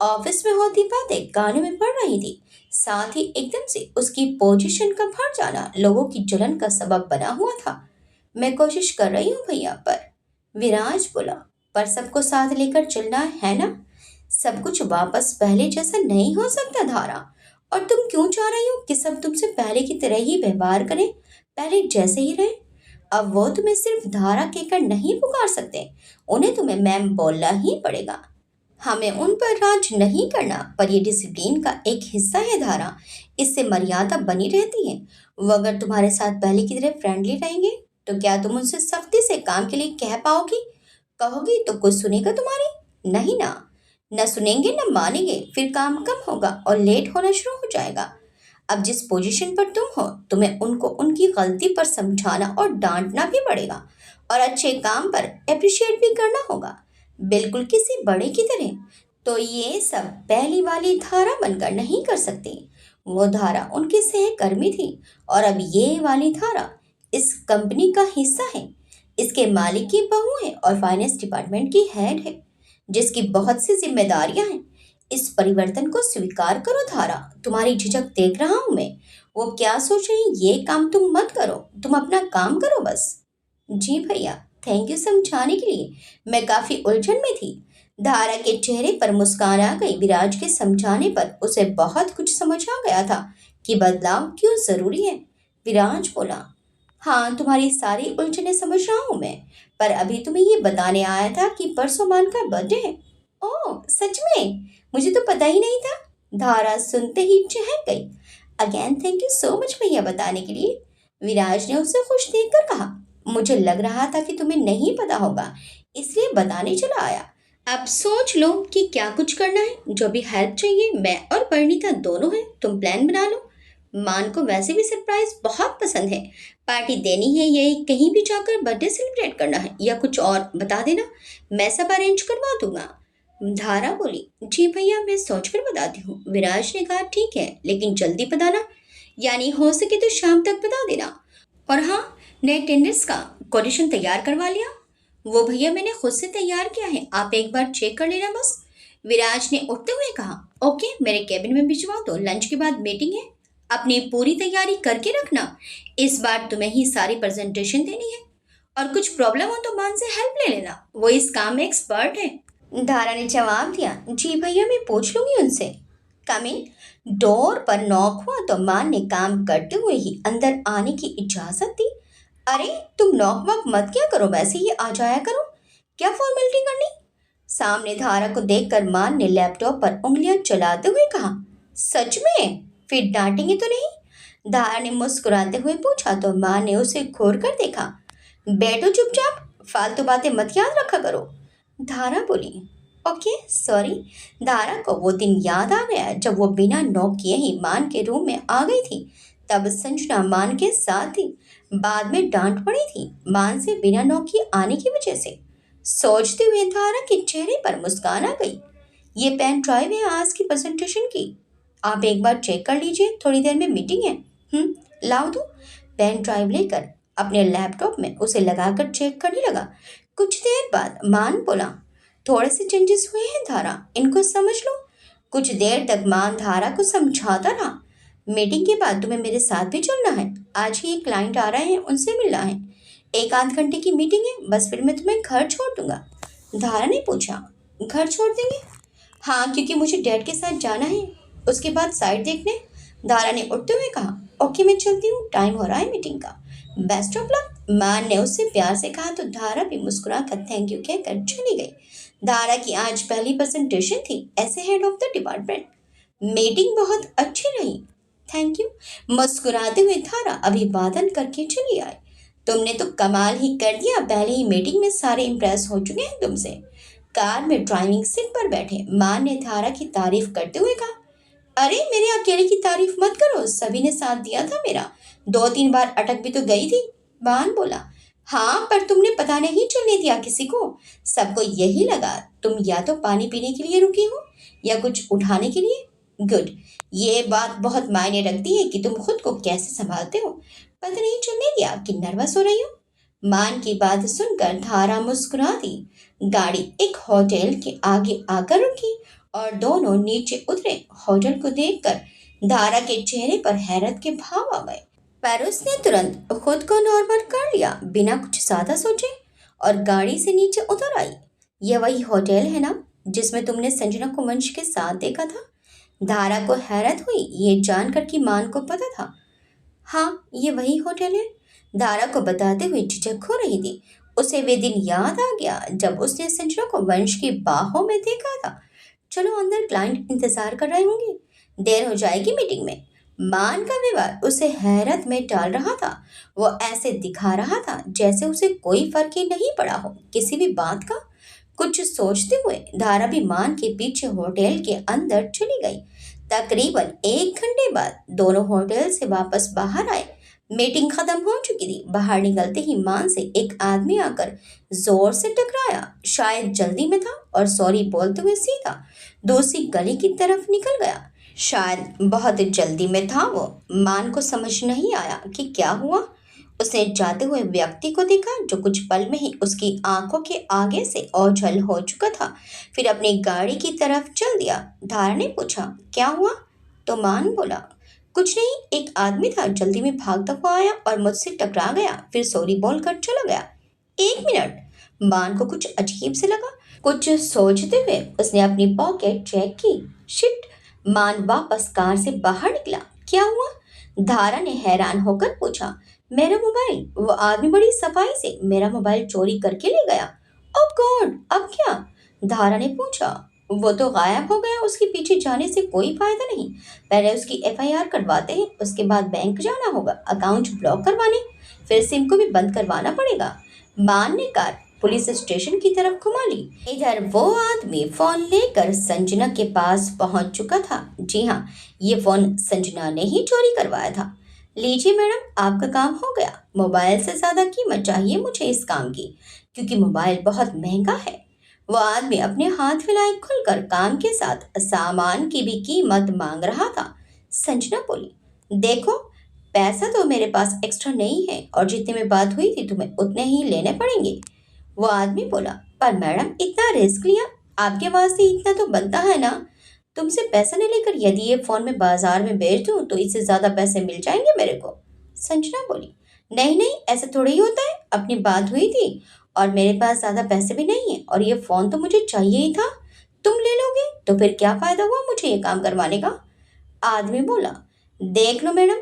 ऑफिस में होती बातें कानों में पड़ रही थी, साथ ही एकदम से उसकी पोजीशन का बढ़ जाना लोगों की जलन का सबब बना हुआ था। मैं कोशिश कर रही हूँ भैया, पर विराज बोला, पर सबको साथ लेकर चलना है ना। सब कुछ वापस पहले जैसा नहीं हो सकता धारा, और तुम क्यों चाह रही हो कि सब तुमसे पहले की तरह ही व्यवहार करें, पहले जैसे ही रहे। अब वो तुम्हें सिर्फ धारा कहकर नहीं पुकार सकते, उन्हें तुम्हें मैम बोलना ही पड़ेगा। हमें उन पर राज नहीं करना, पर ये डिसिप्लिन का एक हिस्सा है धारा, इससे मर्यादा बनी रहती है। वो अगर तुम्हारे साथ पहले की तरह फ्रेंडली रहेंगे तो क्या तुम उनसे सख्ती से काम के लिए कह पाओगी? कहोगी तो कुछ सुनेगा तुम्हारी? नहीं ना, न सुनेंगे न मानेंगे, फिर काम कम होगा और लेट होना शुरू हो जाएगा। अब जिस पोजीशन पर तुम हो, तुम्हें उनको उनकी गलती पर समझाना और डांटना भी पड़ेगा, और अच्छे काम पर अप्रिशिएट भी करना होगा, बिल्कुल किसी बड़े की तरह। तो ये सब पहली वाली धारा बनकर नहीं कर सकती। वो धारा उनकी सहकर्मी थी, और अब ये वाली धारा इस कंपनी का हिस्सा है, इसके मालिक की बहू है और फाइनेंस डिपार्टमेंट की हेड है, जिसकी बहुत सी जिम्मेदारियां हैं। इस परिवर्तन को स्वीकार करो धारा, तुम्हारी झिझक देख रहा हूं मैं। वो क्या सोच रही, ये काम तुम मत करो, तुम अपना काम करो बस। जी भैया, थैंक यू समझाने के लिए, मैं काफी उलझन में थी। धारा के चेहरे पर मुस्कान आ गई। विराज के समझाने पर उसे बहुत कुछ समझ आ गया था कि बदलाव क्यों जरूरी है। विराज बोला, हाँ तुम्हारी सारी उलझनें समझ रहा हूँ मैं, पर अभी तुम्हें ये बताने आया था कि परसों मान का बर्थडे है। ओह सच में, मुझे तो पता ही नहीं था। धारा सुनते ही चहक गई। Again thank you so much भैया बताने के लिए। विराज ने उसे खुश देखकर कहा, मुझे लग रहा था कि तुम्हें नहीं पता होगा, इसलिए बताने चला आया। अब सोच लो कि क्या कुछ करना है। जो भी हेल्प चाहिए, मैं और परिणीता दोनों हैं, तुम प्लान बना लो। मान को वैसे भी सरप्राइज बहुत पसंद है। पार्टी देनी है या कहीं भी जाकर बर्थडे सेलिब्रेट करना है या कुछ और, बता देना, मैं सब अरेंज करवा दूंगा। धारा बोली, जी भैया मैं सोचकर बताती हूँ। विराज ने कहा, ठीक है लेकिन जल्दी बताना, यानी हो सके तो शाम तक बता देना। और हाँ, नए टेंडर्स का कोटेशन तैयार करवा लिया? वो भैया मैंने खुद से तैयार किया है, आप एक बार चेक कर लेना बस। विराज ने उठते हुए कहा, ओके मेरे कैबिन में भिजवा दो, लंच के बाद मीटिंग है। अपनी पूरी तैयारी करके रखना, इस बार तुम्हें ही सारी प्रेजेंटेशन देनी है, और कुछ प्रॉब्लम हो तो मान से हेल्प ले लेना, वो इस काम में एक्सपर्ट है। धारा ने जवाब दिया, जी भैया मैं पूछ लूंगी उनसे। कमिंग। डोर पर नॉक हुआ तो मान ने काम करते हुए ही अंदर आने की इजाजत दी। अरे तुम नॉक वॉक मत क्या करो, वैसे ही आ जाया करो, क्या फॉर्मेलिटी करनी। सामने धारा को देखकर मान ने लैपटॉप पर उंगलियां चलाते हुए कहा, सच में, फिर डांटेंगे तो नहीं। धारा ने मुस्कुराते हुए पूछा तो मान ने उसे घूर कर देखा। बैठो चुपचाप, फालतू बातें मत याद रखा करो। धारा बोली, ओके सॉरी। धारा को वो दिन याद आ गया जब वो बिना नॉक किए ही मान के रूम में आ गई थी। तब संजना मान के साथ थी। बाद में डांट पड़ी थी मान से बिना नॉक किए आने की वजह से। सोचते हुए धारा के चेहरे पर मुस्कान आ गई। ये पेन ड्राइव है आज की प्रेजेंटेशन की, आप एक बार चेक कर लीजिए, थोड़ी देर में मीटिंग है। लाओ दो। पेन ड्राइव लेकर अपने लैपटॉप में उसे लगाकर चेक करने लगा। कुछ देर बाद मान बोला, थोड़े से चेंजेस हुए हैं धारा, इनको समझ लो। कुछ देर तक मान धारा को समझाता रहा। मीटिंग के बाद तुम्हें मेरे साथ भी चलना है, आज ही एक क्लाइंट आ रहे हैं, उनसे मिलना है। एक आध घंटे की मीटिंग है, बस फिर मैं तुम्हें घर छोड़ दूंगा। धारा ने पूछा, घर छोड़ देंगे? हाँ क्योंकि मुझे डैड के साथ जाना है, उसके बाद साइड देखने। धारा ने उठते हुए कहा, ओके मैं चलती हूँ, टाइम हो रहा है मीटिंग का, बेस्ट ऑफ लक। मान ने उससे प्यार से कहा तो धारा भी मुस्कुरा कर थैंक यू कहकर चली गई। धारा की आज पहली प्रेजेंटेशन थी ऐसे head of the department. Meeting बहुत अच्छी रही, थैंक यू। मुस्कुराते हुए धारा अभिवादन करके चली आई। तुमने तो कमाल ही कर दिया, पहले ही मीटिंग में सारे इम्प्रेस हो चुके हैं तुमसे। कार में ड्राइविंग सीट पर बैठे मान ने धारा की तारीफ करते हुए कहा, अरे मेरे अकेले की तारीफ मत करो, सभी ने साथ दिया था मेरा, 2-3 बार अटक भी तो गई थी। बान बोला, हाँ पर तुमने पता नहीं चलने दिया किसी को, सबको यही लगा तुम या तो पानी पीने के लिए रुकी हो या कुछ उठाने के लिए। गुड, ये बात बहुत मायने रखती है कि तुम खुद को कैसे संभालते हो। पता नहीं चलने दिया कि नर्वस हो रही हो। मान की बात सुनकर धारा मुस्कुरा दी। गाड़ी एक होटल के आगे आकर रुकी और दोनों नीचे उतरे। होटल को देखकर धारा के चेहरे पर हैरत के भाव आ गए, पर उसने तुरंत खुद को नॉर्मल कर लिया बिना कुछ ज्यादा सोचे और गाड़ी से नीचे उतर आई। यह वही होटल है ना जिसमें तुमने संजना को वंश के साथ देखा था? धारा को हैरत हुई ये जानकर कि मान को पता था। हाँ ये वही होटल है। दारा को बताते हुए झिझक हो रही थी। उसे वे दिन याद आ गया जब उसने संजना को वंश की बाहों में देखा था। चलो अंदर, क्लाइंट इंतजार कर रहे होंगे, देर हो जाएगी मीटिंग में। मान का व्यवहार उसे हैरत में डाल रहा था। वो ऐसे दिखा रहा था जैसे उसे कोई फर्क ही नहीं पड़ा हो किसी भी बात का। कुछ सोचते हुए धारा भी मान के पीछे होटल के अंदर चली गई। तकरीबन 1 घंटे बाद दोनों होटल से वापस बाहर आए। मीटिंग खत्म हो चुकी थी। बाहर निकलते ही मान से एक आदमी आकर जोर से टकराया। शायद जल्दी में था और सॉरी बोलते हुए सीधा दूसरी गली की तरफ निकल गया। शायद बहुत जल्दी में था वो। मान को समझ नहीं आया कि क्या हुआ। उसने जाते हुए व्यक्ति को देखा जो कुछ पल में ही उसकी आंखों के आगे से ओझल हो चुका था। फिर अपनी गाड़ी की तरफ चल दिया। धारा ने पूछा, क्या हुआ? तो मान बोला, कुछ नहीं, एक आदमी था, जल्दी में भागता हुआ आया और मुझसे टकरा गया, फिर सॉरी बोलकर चला गया। 1 मिनट। मान को कुछ अजीब से लगा। कुछ सोचते हुए उसने अपनी पॉकेट चेक की। शिट। मान वापस कार से बाहर निकला। क्या हुआ? धारा ने हैरान होकर पूछा। मेरा मोबाइल। वो आदमी बड़ी सफाई से मेरा मोबाइल चोरी करके ले गया। ओह गॉड, अब क्या? धारा ने पूछा। वो तो गायब हो गया। उसके पीछे जाने से कोई फायदा नहीं। पहले उसकी एफआईआर करवाते हैं, उसके बाद बैंक जाना होगा, अकाउंट ब्लॉक करवाने, फिर सिम को भी बंद करवाना पड़ेगा। मान ने कार पुलिस स्टेशन की तरफ घुमा ली। इधर वो आदमी फोन लेकर संजना के पास पहुंच चुका था। जी हाँ, ये फोन संजना ने ही चोरी करवाया था। लीजिए मैडम, आपका काम हो गया। मोबाइल से ज्यादा कीमत चाहिए मुझे इस काम की, क्योंकि मोबाइल बहुत महंगा है। वो आदमी अपने हाथ फैलाए खुलकर काम के साथ सामान की भी कीमत मांग रहा था। संजना बोली, देखो, पैसा तो मेरे पास एक्स्ट्रा नहीं है और जितने में बात हुई थी तुम्हें उतने ही लेने पड़ेंगे। वो आदमी बोला, पर मैडम इतना रिस्क लिया, आपके वास्ते इतना तो बनता है ना। तुमसे पैसा नहीं लेकर यदि ये फोन में बाजार में बेच दूं तो इससे ज्यादा पैसे मिल जाएंगे मेरे को। संजना बोली, नहीं नहीं, ऐसा थोड़ा ही होता है, अपनी बात हुई थी और मेरे पास ज्यादा पैसे भी नहीं है और ये फोन तो मुझे चाहिए ही था। तुम ले लोगे तो फिर क्या फायदा हुआ मुझे ये काम करवाने का? आदमी बोला, देख लो मैडम,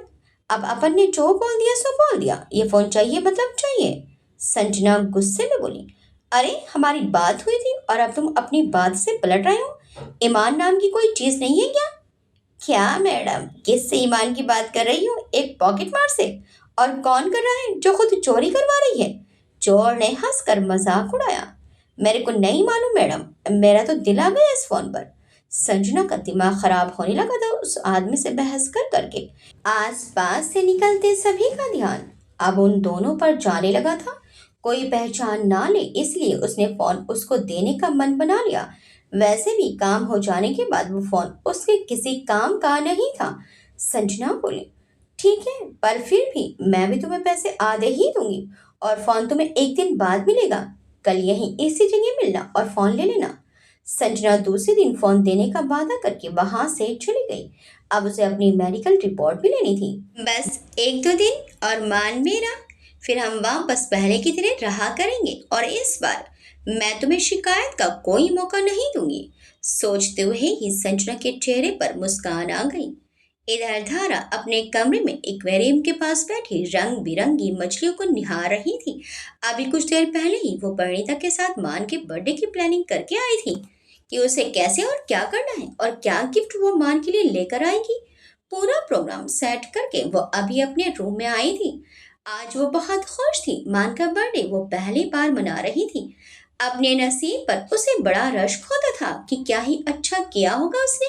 अब अपन ने जो बोल दिया सो बोल दिया, ये फोन चाहिए मतलब चाहिए। संजना गुस्से में बोली, अरे हमारी बात हुई थी और अब तुम अपनी बात से पलट रहे हो। ईमान नाम की कोई चीज नहीं है क्या? क्या मैडम, किससे ईमान की बात कर रही हो? एक पॉकेट मार से? और कौन कर रहा है जो खुद चोरी करवा रही है? चोर ने हंसकर मजाक उड़ाया। मेरे को नहीं मालूम मैडम, मेरा तो दिल आ गया इस फोन पर। संजना का दिमाग खराब होने लगा था उस आदमी से बहस कर करके। आसपास से निकलते सभी का ध्यान अब उन दोनों पर जाने लगा था। कोई पहचान ना ले इसलिए उसने फोन उसको देने का मन बना लिया। वैसे भी काम हो जाने के बाद वो फोन उसके किसी काम का नहीं था। संजना बोली, ठीक है, पर फिर भी मैं भी तुम्हें पैसे आधे ही दूंगी और फोन तुम्हें एक दिन बाद मिलेगा। कल यहीं इसी जगह मिलना और फोन ले लेना। संजना दूसरे दिन फोन देने का वादा करके वहां से चली गई। अब उसे अपनी मेडिकल रिपोर्ट भी लेनी थी। बस 1-2 दिन और मान मेरा, फिर हम वापस पहले की तरह रहा करेंगे और इस बार मैं तुम्हें शिकायत का कोई मौका नहीं दूंगी। सोचते हुए ही संजना के चेहरे पर मुस्कान आ गई। इधर धारा अपने कमरे में एक्वेरियम के पास बैठी रंग बिरंगी मछलियों को निहार रही थी। अभी कुछ देर पहले ही वो परिणीता के साथ मान के बर्थडे की प्लानिंग करके आई थी कि उसे कैसे और क्या करना है और क्या गिफ्ट वो मान के लिए लेकर आएगी। पूरा प्रोग्राम सेट करके वो अभी अपने रूम में आई थी। आज वो बहुत खुश थी। मान का बर्थडे वो पहली बार मना रही थी। अपने नसीब पर उसे बड़ा रश्क होता था कि क्या ही अच्छा किया होगा उसने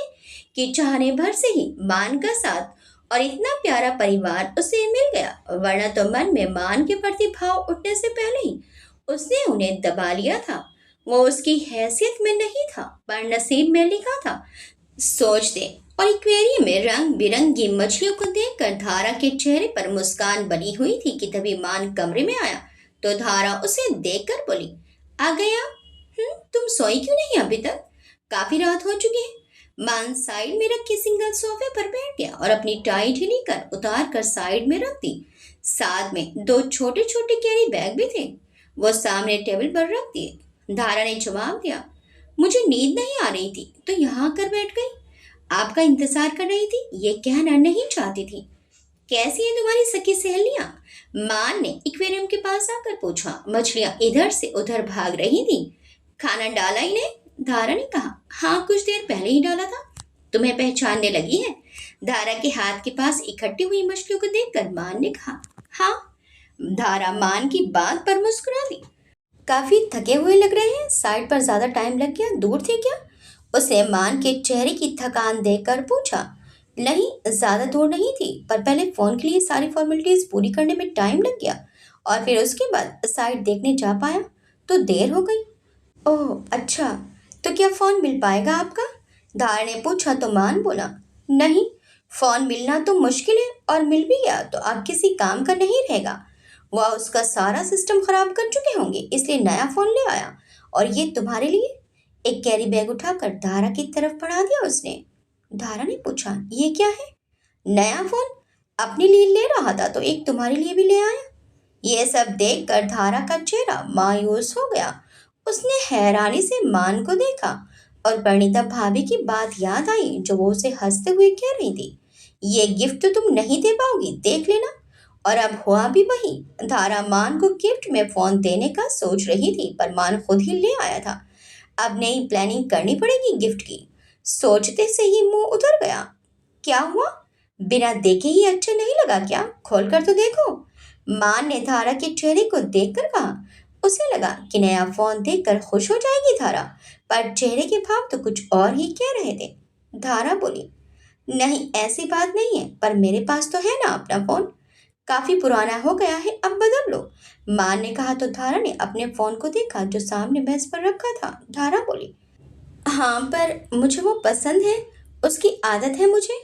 कि चाहने भर से ही मान का साथ और इतना प्यारा परिवार उसे मिल गया। वरना तो मन में मान के प्रति भाव उठने से पहले ही उसने उन्हें दबा लिया था। वो उसकी हैसियत में नहीं था पर नसीब में लिखा था। सोच दे। और एक्वेरियम में रंग बिरंगी मछलियों को देखकर धारा के चेहरे पर मुस्कान बनी हुई थी कि तभी मान कमरे में आया तो धारा उसे देखकर बोली, आ गया? तुम सोई क्यों नहीं अभी तक? काफी रात हो चुकी है। मान साइड में रख के सिंगल सोफे पर बैठ गया और अपनी टाई ढीली कर उतार कर साइड में रख दी। साथ में 2 छोटे छोटे कैरी बैग भी थे, वो सामने टेबल पर रख दिए। धारा ने जवाब दिया, मुझे नींद नहीं आ रही थी तो यहाँ कर बैठ गई। आपका इंतजार कर रही थी ये कहना नहीं चाहती थी। कैसी है तुम्हारी सखी सहेलियां? मान ने एक्वेरियम के पास आकर पूछा। मछलियां इधर से उधर भाग रही थी। खाना डाला इन्हें? धारा ने कहा, हाँ कुछ देर पहले ही डाला था। तुम्हें पहचानने लगी है? धारा के हाथ के पास इकट्ठी हुई मछलियों को देखकर मान ने कहा, हाँ। धारा मान की बात पर मुस्कुरा दी। काफी थके हुए लग रहे हैं, साइड पर ज्यादा टाइम लग गया, दूर थे क्या? उसने मान के चेहरे की थकान देखकर पूछा। नहीं, ज्यादा दूर नहीं थी, पर पहले फोन के लिए सारी फॉर्मेलिटीज पूरी करने में टाइम लग गया और फिर उसके बाद साइट देखने जा पाया तो देर हो गई। ओह अच्छा, तो क्या फोन मिल पाएगा आपका? धार ने पूछा तो मान बोला, नहीं, फोन मिलना तो मुश्किल है और मिल भी गया तो अब किसी काम का नहीं रहेगा। वह उसका सारा सिस्टम खराब कर चुके होंगे, इसलिए नया फोन ले आया। और ये तुम्हारे लिए। एक कैरी बैग उठाकर धारा की तरफ बढ़ा दिया उसने। धारा ने पूछा, ये क्या है? नया फोन? अपने लिए ले रहा था तो एक तुम्हारे लिए भी ले आया। ये सब देखकर धारा का चेहरा मायूस हो गया। उसने हैरानी से मान को देखा और परिणीता भाभी की बात याद आई जो वो उसे हंसते हुए कह रही थी, ये गिफ्ट तो तुम नहीं दे पाओगी, देख लेना। और अब हुआ भी वही। धारा मान को गिफ्ट में फोन देने का सोच रही थी, पर मान खुद ही ले आया था। अब नई प्लानिंग करनी पड़ेगी गिफ्ट की। सोचते से ही मुंह उतर गया। क्या हुआ? बिना देखे ही अच्छा नहीं लगा क्या? खोल कर तो देखो। मान ने धारा के चेहरे को देखकर कहा। उसे लगा कि नया फोन देखकर खुश हो जाएगी धारा, पर चेहरे के भाव तो कुछ और ही कह रहे थे। धारा बोली, नहीं ऐसी बात नहीं है, पर मेरे पास तो है ना अपना फोन। काफी पुराना हो गया है, अब बदल लो। मान ने कहा तो धारा ने अपने फोन को देखा जो सामने मेज पर रखा था। धारा बोली, हाँ पर मुझे वो पसंद है, उसकी आदत है मुझे।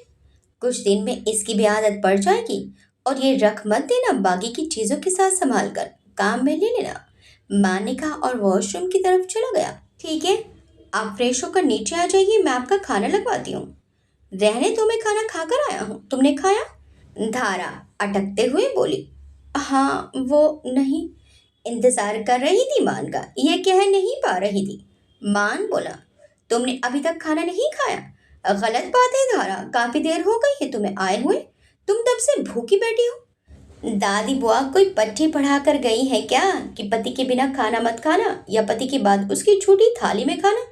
कुछ दिन में इसकी भी आदत पड़ जाएगी। और ये रख मत देना, बाकी की चीजों के साथ संभाल कर काम में ले लेना। माँ ने कहा और वॉशरूम की तरफ चला गया। ठीक है, आप फ्रेश होकर नीचे आ जाइए, मैं आपका खाना लगवाती हूँ। रहने तो मैं खाना खाकर आया हूँ, तुमने खाया? धारा अटकते हुए बोली, हाँ वो नहीं, इंतजार कर रही थी मान का, ये कह नहीं पा रही थी। मान बोला, तुमने अभी तक खाना नहीं खाया? गलत बात है धारा, काफी देर हो गई है तुम्हें आए हुए, तुम तब से भूखी बैठी हो। दादी बुआ कोई पट्टी पढ़ा कर गई है क्या कि पति के बिना खाना मत खाना या पति के बाद उसकी छोटी थाली में खाना?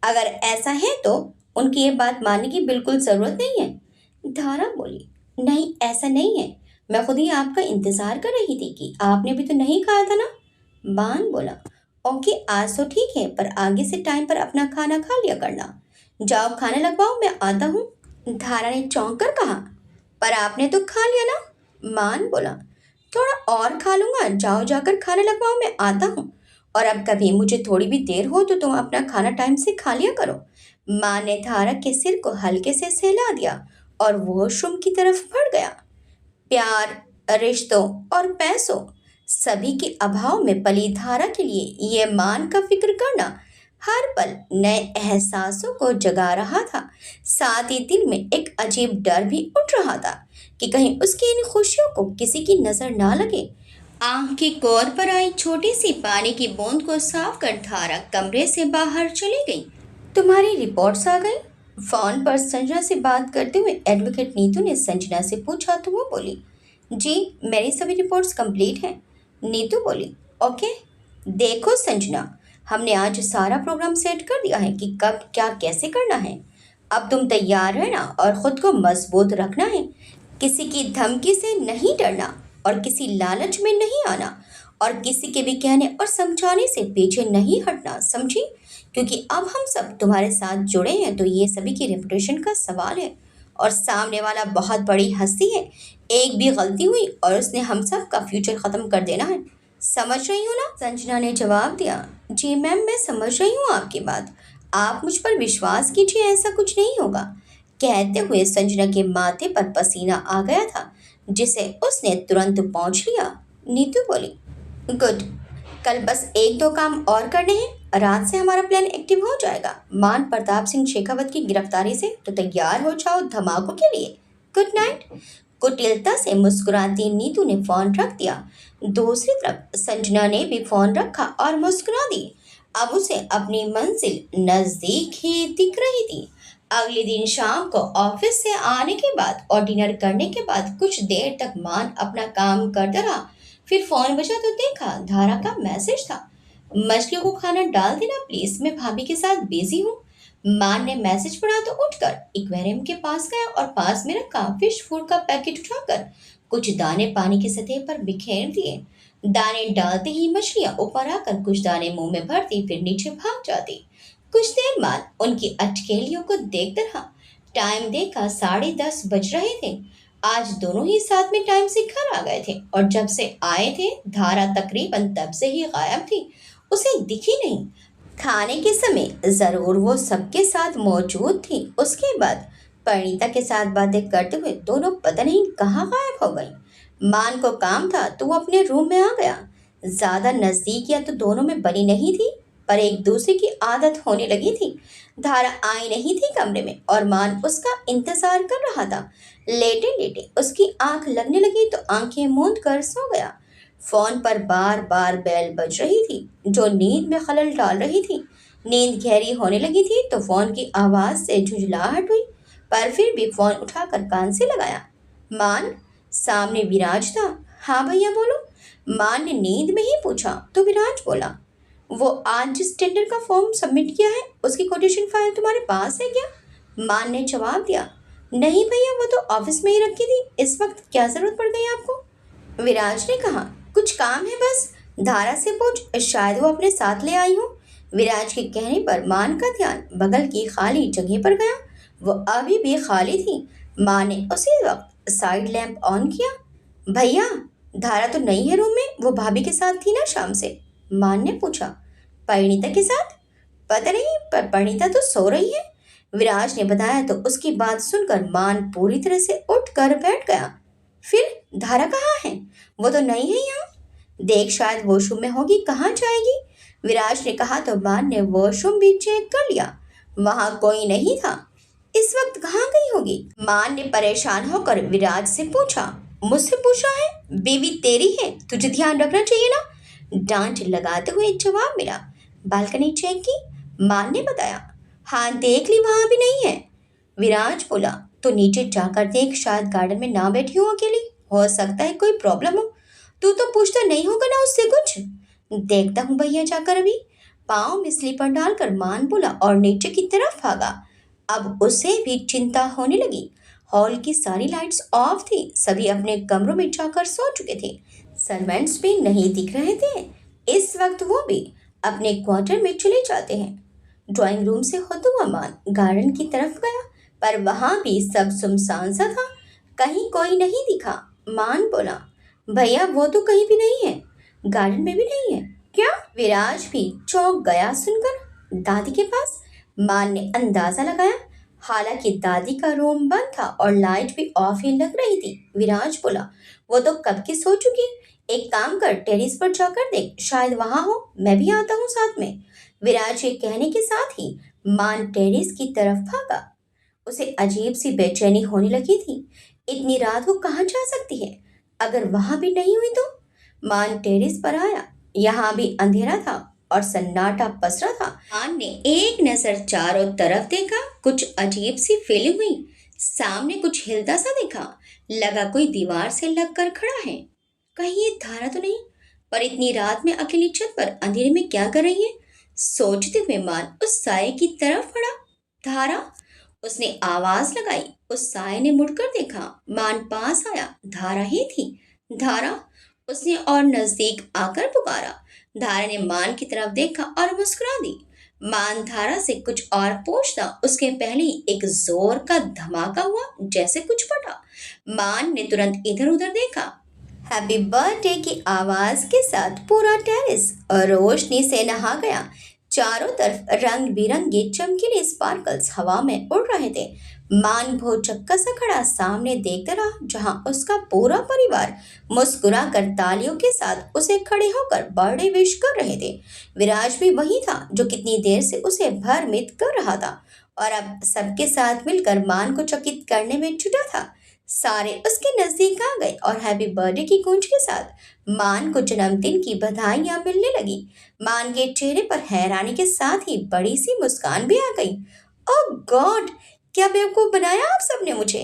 अगर ऐसा है तो उनकी ये बात मानने की बिल्कुल जरूरत नहीं है। धारा बोली, नहीं ऐसा नहीं है, मैं खुद ही आपका इंतजार कर रही थी कि आपने भी तो नहीं खाया था ना। बान बोला, ओके आज तो ठीक है, पर आगे से टाइम पर अपना खाना खा लिया करना। जाओ खाना लगवाओ, मैं आता हूँ। धारा ने चौंक कर कहा, पर आपने तो खा लिया ना। मान बोला, थोड़ा और खा लूंगा, जाओ जाकर खाना लगवाओ, मैं आता हूँ। और अब कभी मुझे थोड़ी भी देर हो तो तुम अपना खाना टाइम से खा लिया करो। माँ ने धारा के सिर को हल्के से सहला दिया और वॉशरूम की तरफ बढ़ गया। प्यार, रिश्तों और पैसों सभी के अभाव में पली धारा के लिए ये मान का फिक्र करना हर पल नए एहसासों को जगा रहा था। साथ ही दिल में एक अजीब डर भी उठ रहा था कि कहीं उसकी इन खुशियों को किसी की नजर ना लगे। आंख की कोर पर आई छोटी सी पानी की बूंद को साफ कर धारा कमरे से बाहर चली गई। तुम्हारी रिपोर्ट्स आ गई? फोन पर संजना से बात करते हुए एडवोकेट नीतू ने संजना से पूछा तो वो बोली, जी मेरी सभी रिपोर्ट्स कंप्लीट हैं। नीतू बोली, ओके। देखो संजना, हमने आज सारा प्रोग्राम सेट कर दिया है कि कब क्या कैसे करना है। अब तुम तैयार रहना और खुद को मजबूत रखना है। किसी की धमकी से नहीं डरना और किसी लालच में नहीं आना और किसी के भी कहने और समझाने से पीछे नहीं हटना, समझी? क्योंकि अब हम सब तुम्हारे साथ जुड़े हैं तो ये सभी की रेपुटेशन का सवाल है। और सामने वाला बहुत बड़ी हस्ती है, एक भी गलती हुई और उसने हम सब का फ्यूचर खत्म कर देना है। समझ रही हो ना? संजना ने जवाब दिया, जी मैम मैं समझ रही हूँ आपकी बात, आप मुझ पर विश्वास कीजिए, ऐसा कुछ नहीं होगा। कहते हुए संजना के माथे पर पसीना आ गया था जिसे उसने तुरंत पोंछ लिया। नीतू बोली, गुड, कल बस एक दो काम और करने हैं, रात से हमारा प्लान एक्टिव हो जाएगा। मान प्रताप सिंह शेखावत की गिरफ्तारी से तो तैयार हो जाओ धमाकों के लिए। Good night. कुटिलता से मुस्कुराती नीतू ने फोन रख दिया। दूसरी तरफ संजना ने भी फोन रखा और मुस्कुरा दी। अब उसे अपनी मंजिल नजदीक ही दिख रही थी। अगले दिन शाम को ऑफिस से आने के बाद और डिनर करने के बाद कुछ देर तक मान अपना काम करता रहा। फिर फोन बजा तो देखा धारा का मैसेज था, मछलियों को खाना डाल देना प्लीज, मैं भाभी के साथ बिजी हूँ। मान ने मैसेज पढ़ा तो उठकर एक्वेरियम के पास गया और पास में रखा फिश फूड का पैकेट उठाकर कुछ दाने पानी की सतह पर बिखेर दिए। दाने डालते ही मछलियां ऊपर आकर कुछ दाने मुंह में भरती फिर नीचे भाग जाती। कुछ देर बाद उनकी अटकेलियों को देखता रहा। टाइम देखा 10:30 बज रहे थे। आज दोनों ही साथ में टाइम से घर आ गए थे और जब से आए थे धारा तकरीबन तब से ही गायब थी। उसे दिखी नहीं। खाने के समय जरूर वो सबके साथ मौजूद थी। उसके बाद परिणीता के साथ बातें करते हुए दोनों पता नहीं कहाँ गायब हो गई। मान को काम था तो वो अपने रूम में आ गया। ज्यादा नजदीकियां तो दोनों में बनी नहीं थी, पर एक दूसरे की आदत होने लगी थी। धारा आई नहीं थी कमरे में और मान उसका इंतजार कर रहा था। लेटे लेटे उसकी आंख लगने लगी तो आंखें मूंद कर सो गया। फोन पर बार बार बेल बज रही थी जो नींद में खलल डाल रही थी। नींद गहरी होने लगी थी तो फोन की आवाज से झुंझलाहट हुई, पर फिर भी फोन उठाकर कान से लगाया। मान सामने विराज था। हाँ भैया बोलो। मान ने नींद में ही पूछा तो विराज बोला, वो आज जिस टेंडर का फॉर्म सबमिट किया है उसकी कोटेशन फाइल तुम्हारे पास है क्या? मान ने जवाब दिया, नहीं भैया वो तो ऑफिस में ही रखी थी, इस वक्त क्या जरूरत पड़ गई आपको? विराज ने कहा, कुछ काम है बस, धारा से पूछ, शायद वो अपने साथ ले आई हो। विराज के कहने पर मान का ध्यान बगल की खाली जगह पर गया। वो अभी भी खाली थी। माँ ने उसी वक्त साइड लैंप ऑन किया। भैया, धारा तो नहीं है रूम में, वो भाभी के साथ थी ना शाम से? मान ने पूछा। परिणीता के साथ? पता नहीं, पर परिणीता तो सो रही है, विराज ने बताया। तो उसकी बात सुनकर मान पूरी तरह से उठ कर बैठ गया। फिर धारा कहाँ है? वो तो नहीं है यहाँ। देख, शायद वॉशरूम में होगी, कहाँ जाएगी? विराज ने कहा तो मान ने वॉशरूम भी चेक कर लिया। वहां कोई नहीं था। इस वक्त कहाँ गई होगी? मान ने परेशान होकर विराज से पूछा। मुझसे पूछा है? बीवी तेरी है, तुझे ध्यान रखना चाहिए ना, डांट लगाते हुए जवाब मिला। बालकनी चेक की? मान ने बताया। हाँ देख ली, वहां भी नहीं है। विराज बोला, तो नीचे जाकर देख, शायद गार्डन में ना बैठी हो अकेली, हो सकता है कोई प्रॉब्लम हो। तू तो पूछता नहीं होगा ना उससे कुछ? देखता हूँ भैया जाकर अभी। पाँव में स्लीपर डालकर मान बोला और नीचे की तरफ भागा। अब उसे भी चिंता होने लगी। हॉल की सारी लाइट्स ऑफ थी, सभी अपने कमरों में जाकर सो चुके थे। सर्वेंट्स भी नहीं दिख रहे थे। इस वक्त वो भी अपने क्वार्टर में चले जाते हैं। ड्राइंग रूम से होता हुआ मान गार्डन की तरफ गया, पर वहां भी सब सुनसान सा था, कहीं कोई नहीं दिखा। मान बोला, भैया वो तो कहीं भी नहीं है, गार्डन में भी नहीं है। क्या? विराज भी चौंक गया सुनकर। दादी के पास? मान ने अंदाजा लगाया। हालांकि दादी का रूम बंद था और लाइट भी ऑफ ही लग रही थी। विराज बोला, वो तो कब की सो चुकी। एक काम कर, टेरिस पर जाकर देख, शायद वहां हो, मैं भी आता हूँ साथ में। विराज के कहने के साथ ही मान टेरिस की तरफ भागा। उसे अजीब सी बेचैनी होने लगी थी। इतनी रात को कहाँ जा सकती है? अगर वहां भी नहीं हुई तो? मान टेरिस पर आया। यहाँ भी अंधेरा था और सन्नाटा पसरा था। मान ने एक नजर चारों तरफ देखा। कुछ अजीब सी फीलिंग हुई। सामने कुछ हिलता सा देखा। लगा कोई दीवार से लगकर खड़ा है। कहीं ये धारा तो नहीं? पर इतनी रात में अकेली छत पर अंधेरे में क्या कर रही है? सोचते हुए मान उस साये की तरफ बढ़ा। धारा? उसने आवाज लगाई। उस साये ने मुड़कर देखा। मान पास आया। धारा ही थी। धारा? उसने और नजदीक आकर पुकारा। धारा ने मान की तरफ देखा और मुस्कुरा दी। मान धारा से कुछ और पूछता उसके पहले ही एक जोर का धमाका हुआ, जैसे कुछ फटा। मान ने तुरंत इधर उधर देखा। हैप्पी बर्थडे की आवाज के साथ पूरा टेरेस रोशनी से नहा गया। चारों तरफ रंग बिरंगे चमकीले स्पार्कल्स हवा में उड़ रहे थे। मान भौचक्का सा खड़ा सामने देखता रहा, जहां उसका पूरा परिवार मुस्कुरा कर तालियों के साथ उसे खड़े होकर बर्थडे विश कर रहे थे। विराज भी वही था जो कितनी देर से उसे भ्रमित कर रहा था और अब सबके साथ मिलकर मान को चकित करने में जुटा था। सारे उसके नजदीक आ गए और हैप्पी बर्थडे की गूंज के साथ मान को जन्मदिन की बधाइयां मिलने लगी। मान के चेहरे पर हैरानी के साथ ही बड़ी सी मुस्कान भी आ गई। ओह गॉड, क्या बेवकूफ बनाया आप सबने मुझे।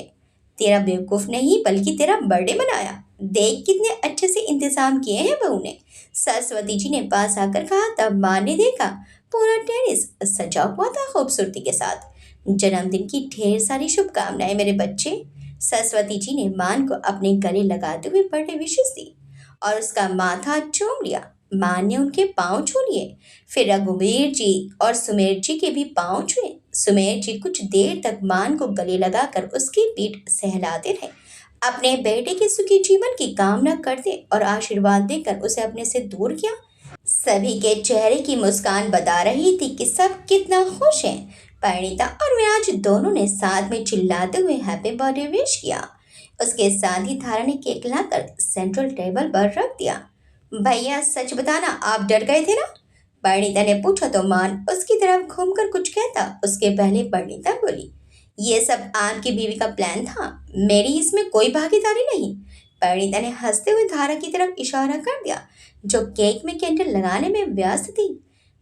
तेरा बेवकूफ नहीं बल्कि तेरा बर्थडे बनाया। देख कितने अच्छे से इंतजाम किए हैं बहू ने, सरस्वती जी ने पास आकर कहा। तब मान ने देखा पूरा टेरेस सजा हुआ था खूबसूरती के साथ। जन्मदिन की ढेर सारी शुभकामनाएं मेरे बच्चे। सरस्वती जी ने मान को अपने गले लगाते हुए बर्थडे विशेष दी और उसका माथा चूम लिया। मान ने उनके पांव छू लिए। फिर रघुवीर जी और सुमेर जी के भी पांव छुए। सुमेर जी कुछ देर तक मान को गले लगाकर उसकी पीठ सहलाते रहे, अपने बेटे के सुखी जीवन की कामना करते और आशीर्वाद देकर उसे अपने से दूर किया। सभी के चेहरे की मुस्कान बता रही थी कि सब कितना खुश हैं। परिणीता और विराज दोनों ने साथ में चिल्लाते हुए हैप्पी बर्थडे विश किया। उसके साथ ही धारा ने केक लाकर सेंट्रल टेबल पर रख दिया। भैया सच बताना, आप डर गए थे ना? परिणीता ने पूछा तो मान उसकी तरफ घूमकर कुछ कहता उसके पहले परिणीता बोली, ये सब आपकी बीवी का प्लान था, मेरी इसमें कोई भागीदारी नहीं। परिणीता ने हंसते हुए धारा की तरफ इशारा कर दिया, जो केक में कैंडल लगाने में व्यस्त थी।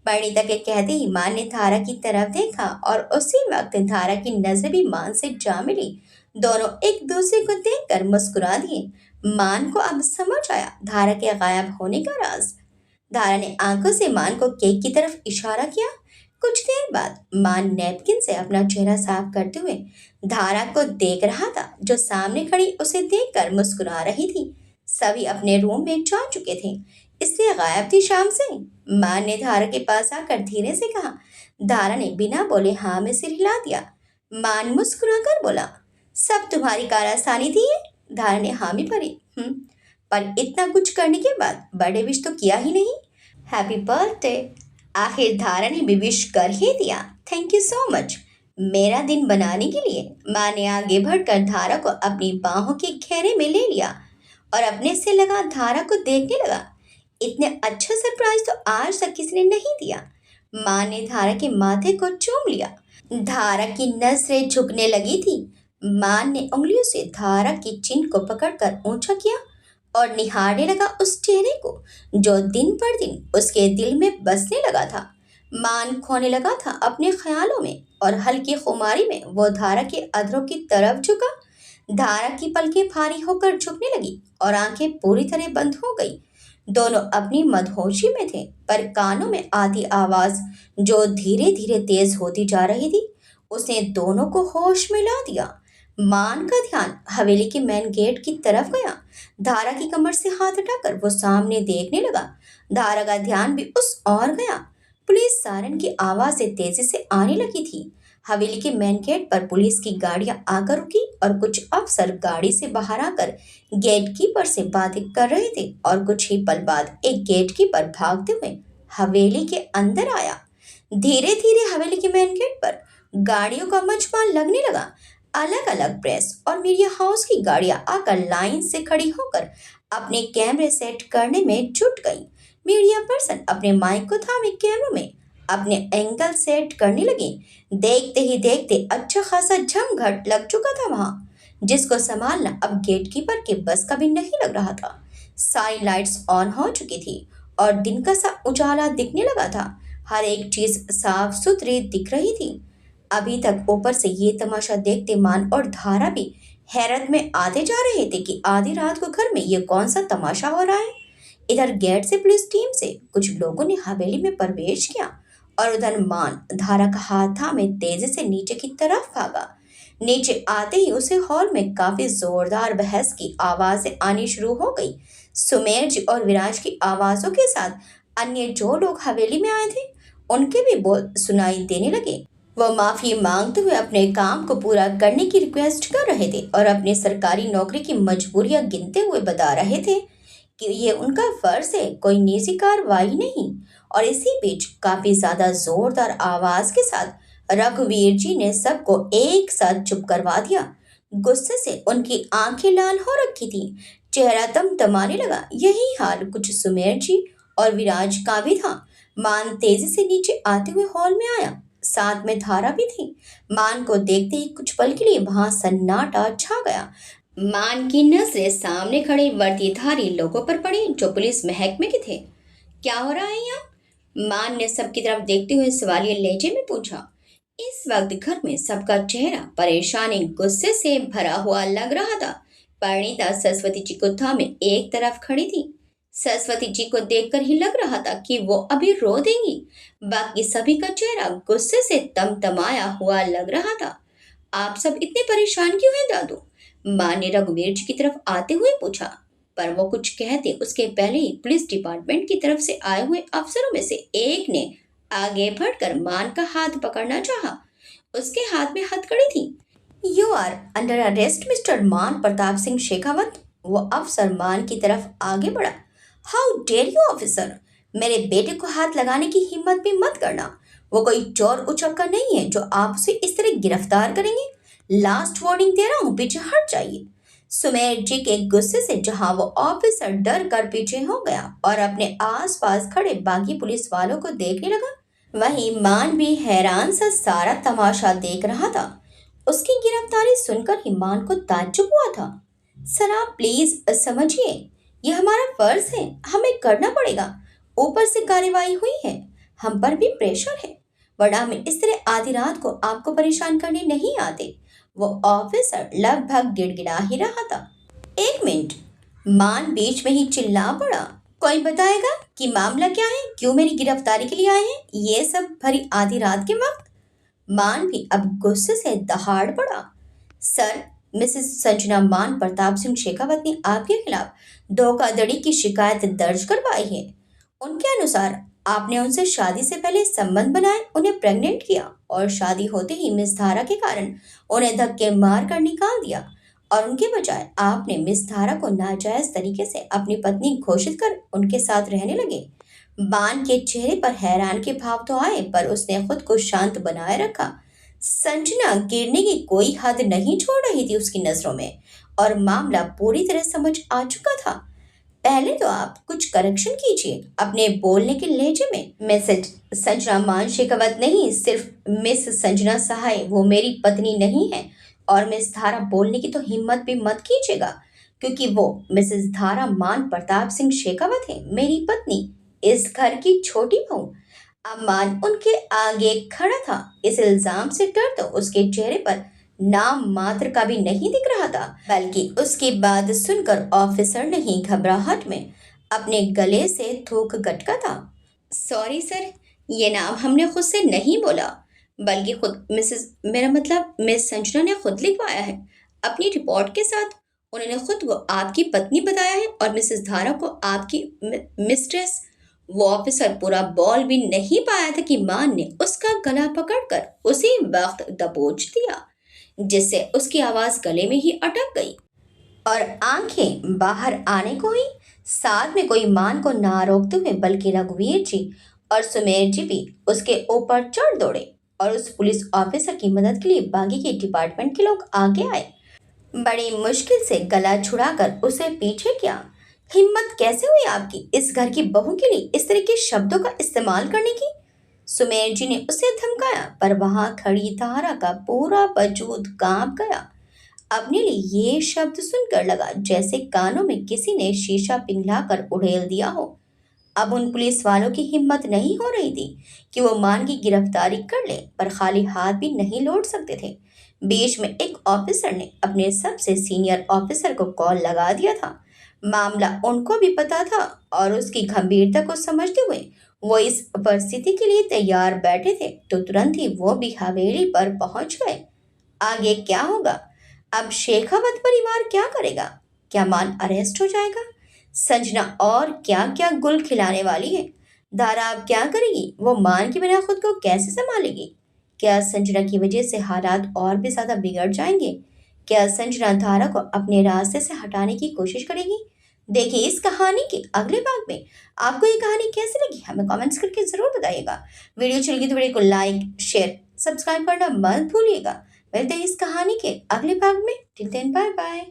परिणीता के कहते ही मान ने धारा की तरफ देखा और उसी वक्त धारा की नजर भी मान से जा मिली। दोनों एक दूसरे को देखकर मुस्कुरा दिए। मान को अब समझ आया धारा के गायब होने का राज। धारा ने आंखों से मान को केक की तरफ इशारा किया। कुछ देर बाद मान नैपकिन से अपना चेहरा साफ करते हुए धारा को देख रहा था, जो सामने खड़ी उसे देखकर मुस्कुरा रही थी। सभी अपने रूम में जा चुके थे, इसलिए गायब थी शाम से। मान ने धारा के पास आकर धीरे से कहा। धारा ने बिना बोले हाँ में सिर हिला दिया। मान मुस्कुरा कर बोला, सब तुम्हारी कारस्तानी थी ये? धारा ने हामी भरी। पर इतना कुछ करने के बाद बर्थडे विश तो किया ही नहीं। Happy birthday. आखिर धारा ने भी विश कर ही दिया। थैंक यू सो मच मेरा दिन बनाने के लिए। माँ ने आगे बढ़कर धारा को अपनी बाहों के घेरे में ले लिया और अपने से लगा धारा को देखने लगा। इतने अच्छा सरप्राइज तो आज तक किसी ने नहीं दिया। माँ ने धारा के माथे को चूम लिया। धारा की नजरें झुकने लगी थी। माँ ने उंगलियों से धारा की चिन को पकड़कर ऊंचा किया और निहारने लगा उस चेहरे को, जो दिन पर दिन उसके दिल में बसने लगा था। मान खोने लगा था अपने ख्यालों में और हल्की खुमारी में वो धारा के अधरों की तरफ झुका। धारा की पलकें भारी होकर झुकने लगी और आंखें पूरी तरह बंद हो गई। दोनों अपनी मदहोशी में थे, पर कानों में आधी आवाज जो धीरे धीरे तेज होती जा रही थी, उसने दोनों को होश में ला दिया। मान का ध्यान हवेली के मेन गेट की तरफ गया। धारा की कमर से हाथ हटाकर वो सामने देखने लगा। धारा का ध्यान भी उस ओर गया। पुलिस सायरन की आवाजें तेजी से आने लगी थी। हवेली के मेन गेट पर पुलिस की गाड़ियां आकर रुकी और कुछ अफसर गाड़ी से बाहर आकर गेट कीपर से बातें कर रहे थे और कुछ ही पल बाद एक गेट कीपर भागते हुए हवेली के अंदर आया। धीरे धीरे हवेली के मेन गेट पर गाड़ियों का मजमा लगने लगा। अलग अलग प्रेस और मीडिया हाउस की गाड़ियां आकर लाइन से खड़ी होकर अपने कैमरे सेट करने में जुट गई। मीडिया पर्सन अपने माइक को थामे कैमरों में अपने एंगल सेट करने लगे। देखते ही देखते अच्छा खासा जमघट लग चुका था वहां, जिसको संभालना अब गेट कीपर के बस का भी नहीं लग रहा था। सारी लाइट्स ऑन हो चुकी थी और दिन का सा उजाला दिखने लगा था। हर एक चीज साफ सुथरी दिख रही थी। अभी तक ऊपर से ये तमाशा देखते मान और धारा भी हैरत में आते जा रहे थे कि आधी रात को घर में ये कौन सा तमाशा हो रहा है। इधर गेट से पुलिस टीम से कुछ लोगों ने हवेली में प्रवेश किया और उधर मान धारा का हाथ थामे तेजी से नीचे की तरफ भागा। नीचे आते ही उसे हॉल में काफी जोरदार बहस की आवाजें आनी शुरू हो गई। सुमेर जी और विराज की आवाजों के साथ अन्य जो लोग हवेली में आए थे उनके भी बोल सुनाई देने लगे। वो माफी मांगते हुए अपने काम को पूरा करने की रिक्वेस्ट कर रहे थे और अपनी सरकारी नौकरी की मजबूरियां गिनते हुए बता रहे थे कि ये उनका फर्ज है, कोई निजी कार्रवाई नहीं। और इसी बीच काफी ज्यादा जोरदार आवाज के साथ रघुवीर जी ने सबको एक साथ चुप करवा दिया। गुस्से से उनकी आंखें लाल हो रखी थी, चेहरा तमतमाने लगा। यही हाल कुछ सुमेर जी और विराज का भी था। मान तेजी से नीचे आते हुए हॉल में आया, साथ में धारा भी थी। मान को देखते ही कुछ पल के लिए वहां सन्नाटा छा गया। मान की नजरें सामने खड़े वर्दीधारी लोगों पर पड़ी, जो पुलिस महकमे के थे। क्या हो रहा है यहाँ? मान ने सबकी तरफ देखते हुए सवालिया लहजे में पूछा। इस वक्त घर में सबका चेहरा परेशानी गुस्से से भरा हुआ लग रहा था। परिणीता सरस्वती जी को थामे एक तरफ खड़ी थी। सरस्वती जी को देखकर ही लग रहा था कि वो अभी रो देंगी। बाकी सभी का चेहरा गुस्से से तमतमाया हुआ लग रहा था। आप सब इतने परेशान क्यों हैं दादू? माँ ने रघुवीर जी की तरफ आते हुए पूछा। पर वो कुछ कहते उसके पहले ही पुलिस डिपार्टमेंट की तरफ से आए हुए अफसरों में से एक ने आगे बढ़कर मान का हाथ पकड़ना चाहा। उसके हाथ में हथकड़ी थी। You are under arrest mister Maan Pratap Singh Shekhawat. वो अफसर मान की तरफ आगे बढ़ा। हाउ डेयर यू ऑफिसर, मेरे बेटे को हाथ लगाने की हिम्मत भी मत करना। वो कोई चोर उचक्का नहीं है जो आप उसे इस तरह गिरफ्तार करेंगे। लास्ट वार्निंग दे रहा हूँ, पीछे हट जाइए। सुमेर जी के गुस्से से जहां वो ऑफिसर डर कर पीछे हो गया और अपने आसपास खड़े बाकी पुलिस वालों को देखने लगा, वहीं मान भी हैरान सा सारा तमाशा देख रहा था। उसकी गिरफ्तारी सुनकर ही मान को ताज्जुब हुआ था। सर आप प्लीज समझिए, यह हमारा फर्ज है, हमें करना पड़ेगा। ऊपर से कार्रवाई हुई है, हम पर भी प्रेशर है, वरना हम इस तरह आधी रात को आपको परेशान करने नहीं आते। वो ऑफिसर लगभग गिड़गिड़ा ही रहा था। एक मिनट, मान बीच में ही चिल्ला पड़ा। कोई बताएगा कि मामला क्या है, क्यों मेरी गिरफ्तारी के लिए आए हैं, ये सब भरी आधी रात के वक्त। मान भी अब गुस्से से दहाड़ पड़ा। सर, मिसेस संजना मान प्रताप सिंह शेखावत ने आपके खिलाफ धोखाधड़ी की शिकायत दर्ज करवाई है। उनके अनुसार आपने उनसे शादी से पहले संबंध बनाए, उन्हें प्रेग्नेंट किया और शादी होते ही मिस धारा के कारण उन्हें धक्के मार कर निकाल दिया और उनके बजाय आपने मिस धारा को नाजायज तरीके से अपनी पत्नी घोषित कर उनके साथ रहने लगे। बान के चेहरे पर हैरान के भाव तो आए, पर उसने खुद को शांत बनाए रखा। संजना गिरने की कोई हद नहीं छोड़ रही थी उसकी नजरों में और मामला पूरी तरह समझ आ चुका था। पहले तो आप कुछ करेक्शन कीजिए अपने बोलने के लहजे में। मैसेज संजना मान शेखावत नहीं, सिर्फ मिस संजना सहाय, वो मेरी पत्नी नहीं है। और मिस धारा बोलने की तो हिम्मत भी मत कीजिएगा, क्योंकि वो मिसेस धारा मान प्रताप सिंह शेखावत है, मेरी पत्नी, इस घर की छोटी बहू। अब मान उनके आगे खड़ा था। इस इल्जाम से डर तो उसके चेहरे पर नाम मात्र का भी नहीं दिख रहा था, बल्कि उसकी बात सुनकर ऑफिसर ने ही घबराहट में अपने गले से थूक गटका था। सॉरी सर, ये नाम हमने खुद से नहीं बोला, बल्कि खुद मिसेस, मेरा मतलब मिस संजना ने खुद लिखवाया है अपनी रिपोर्ट के साथ। उन्होंने खुद को आपकी पत्नी बताया है और मिसेस धारा को आपकी मिस्ट्रेस। वो ऑफिसर पूरा बॉल भी नहीं पाया था कि मान ने उसका गला पकड़कर उसी वक्त दबोच दिया, जिससे उसकी आवाज गले में ही अटक गई और आंखें बाहर आने को ही। साथ में कोई मान को ना रोकते हुए बल्कि रघुवीर जी और सुमेर जी भी उसके ऊपर चढ़ दौड़े और उस पुलिस ऑफिसर की मदद के लिए बागी के डिपार्टमेंट के लोग आगे आए। बड़ी मुश्किल से गला छुड़ाकर उसे पीछे किया। हिम्मत कैसे हुई आपकी इस घर की बहू के लिए इस तरह के शब्दों का इस्तेमाल करने की? सुमेर जी ने उसे धमकाया, पर वहां खड़ी तारा का पूरा वजूद कांप गया। अपने लिए ये शब्द सुनकर लगा जैसे कानों में किसी ने शीशा पिघलाकर उड़ेल दिया हो। अब उन पुलिस वालों की हिम्मत नहीं हो रही थी कि वो मान की गिरफ्तारी कर ले, पर खाली हाथ भी नहीं लौट सकते थे। बीच में एक ऑफिसर ने अपने सबसे सीनियर ऑफिसर को कॉल लगा दिया था। मामला उनको भी पता था और उसकी गंभीरता को समझते हुए वो इस परिस्थिति के लिए तैयार बैठे थे, तो तुरंत ही वो भी हवेली पर पहुंच गए। आगे क्या होगा? अब शेखावत परिवार क्या करेगा? क्या मान अरेस्ट हो जाएगा? संजना और क्या क्या गुल खिलाने वाली है? दारा अब क्या करेगी? वो मान के बिना खुद को कैसे संभालेगी? क्या संजना की वजह से हालात और भी ज्यादा बिगड़ जाएंगे? क्या संजना धारा को अपने रास्ते से हटाने की कोशिश करेगी? देखिए इस कहानी के अगले भाग में। आपको ये कहानी कैसी लगी हमें कमेंट्स करके जरूर बताइएगा। वीडियो अच्छी लगी तो वीडियो को लाइक शेयर सब्सक्राइब करना मत भूलिएगा। मिलते हैं इस कहानी के अगले भाग में। Till then bye bye.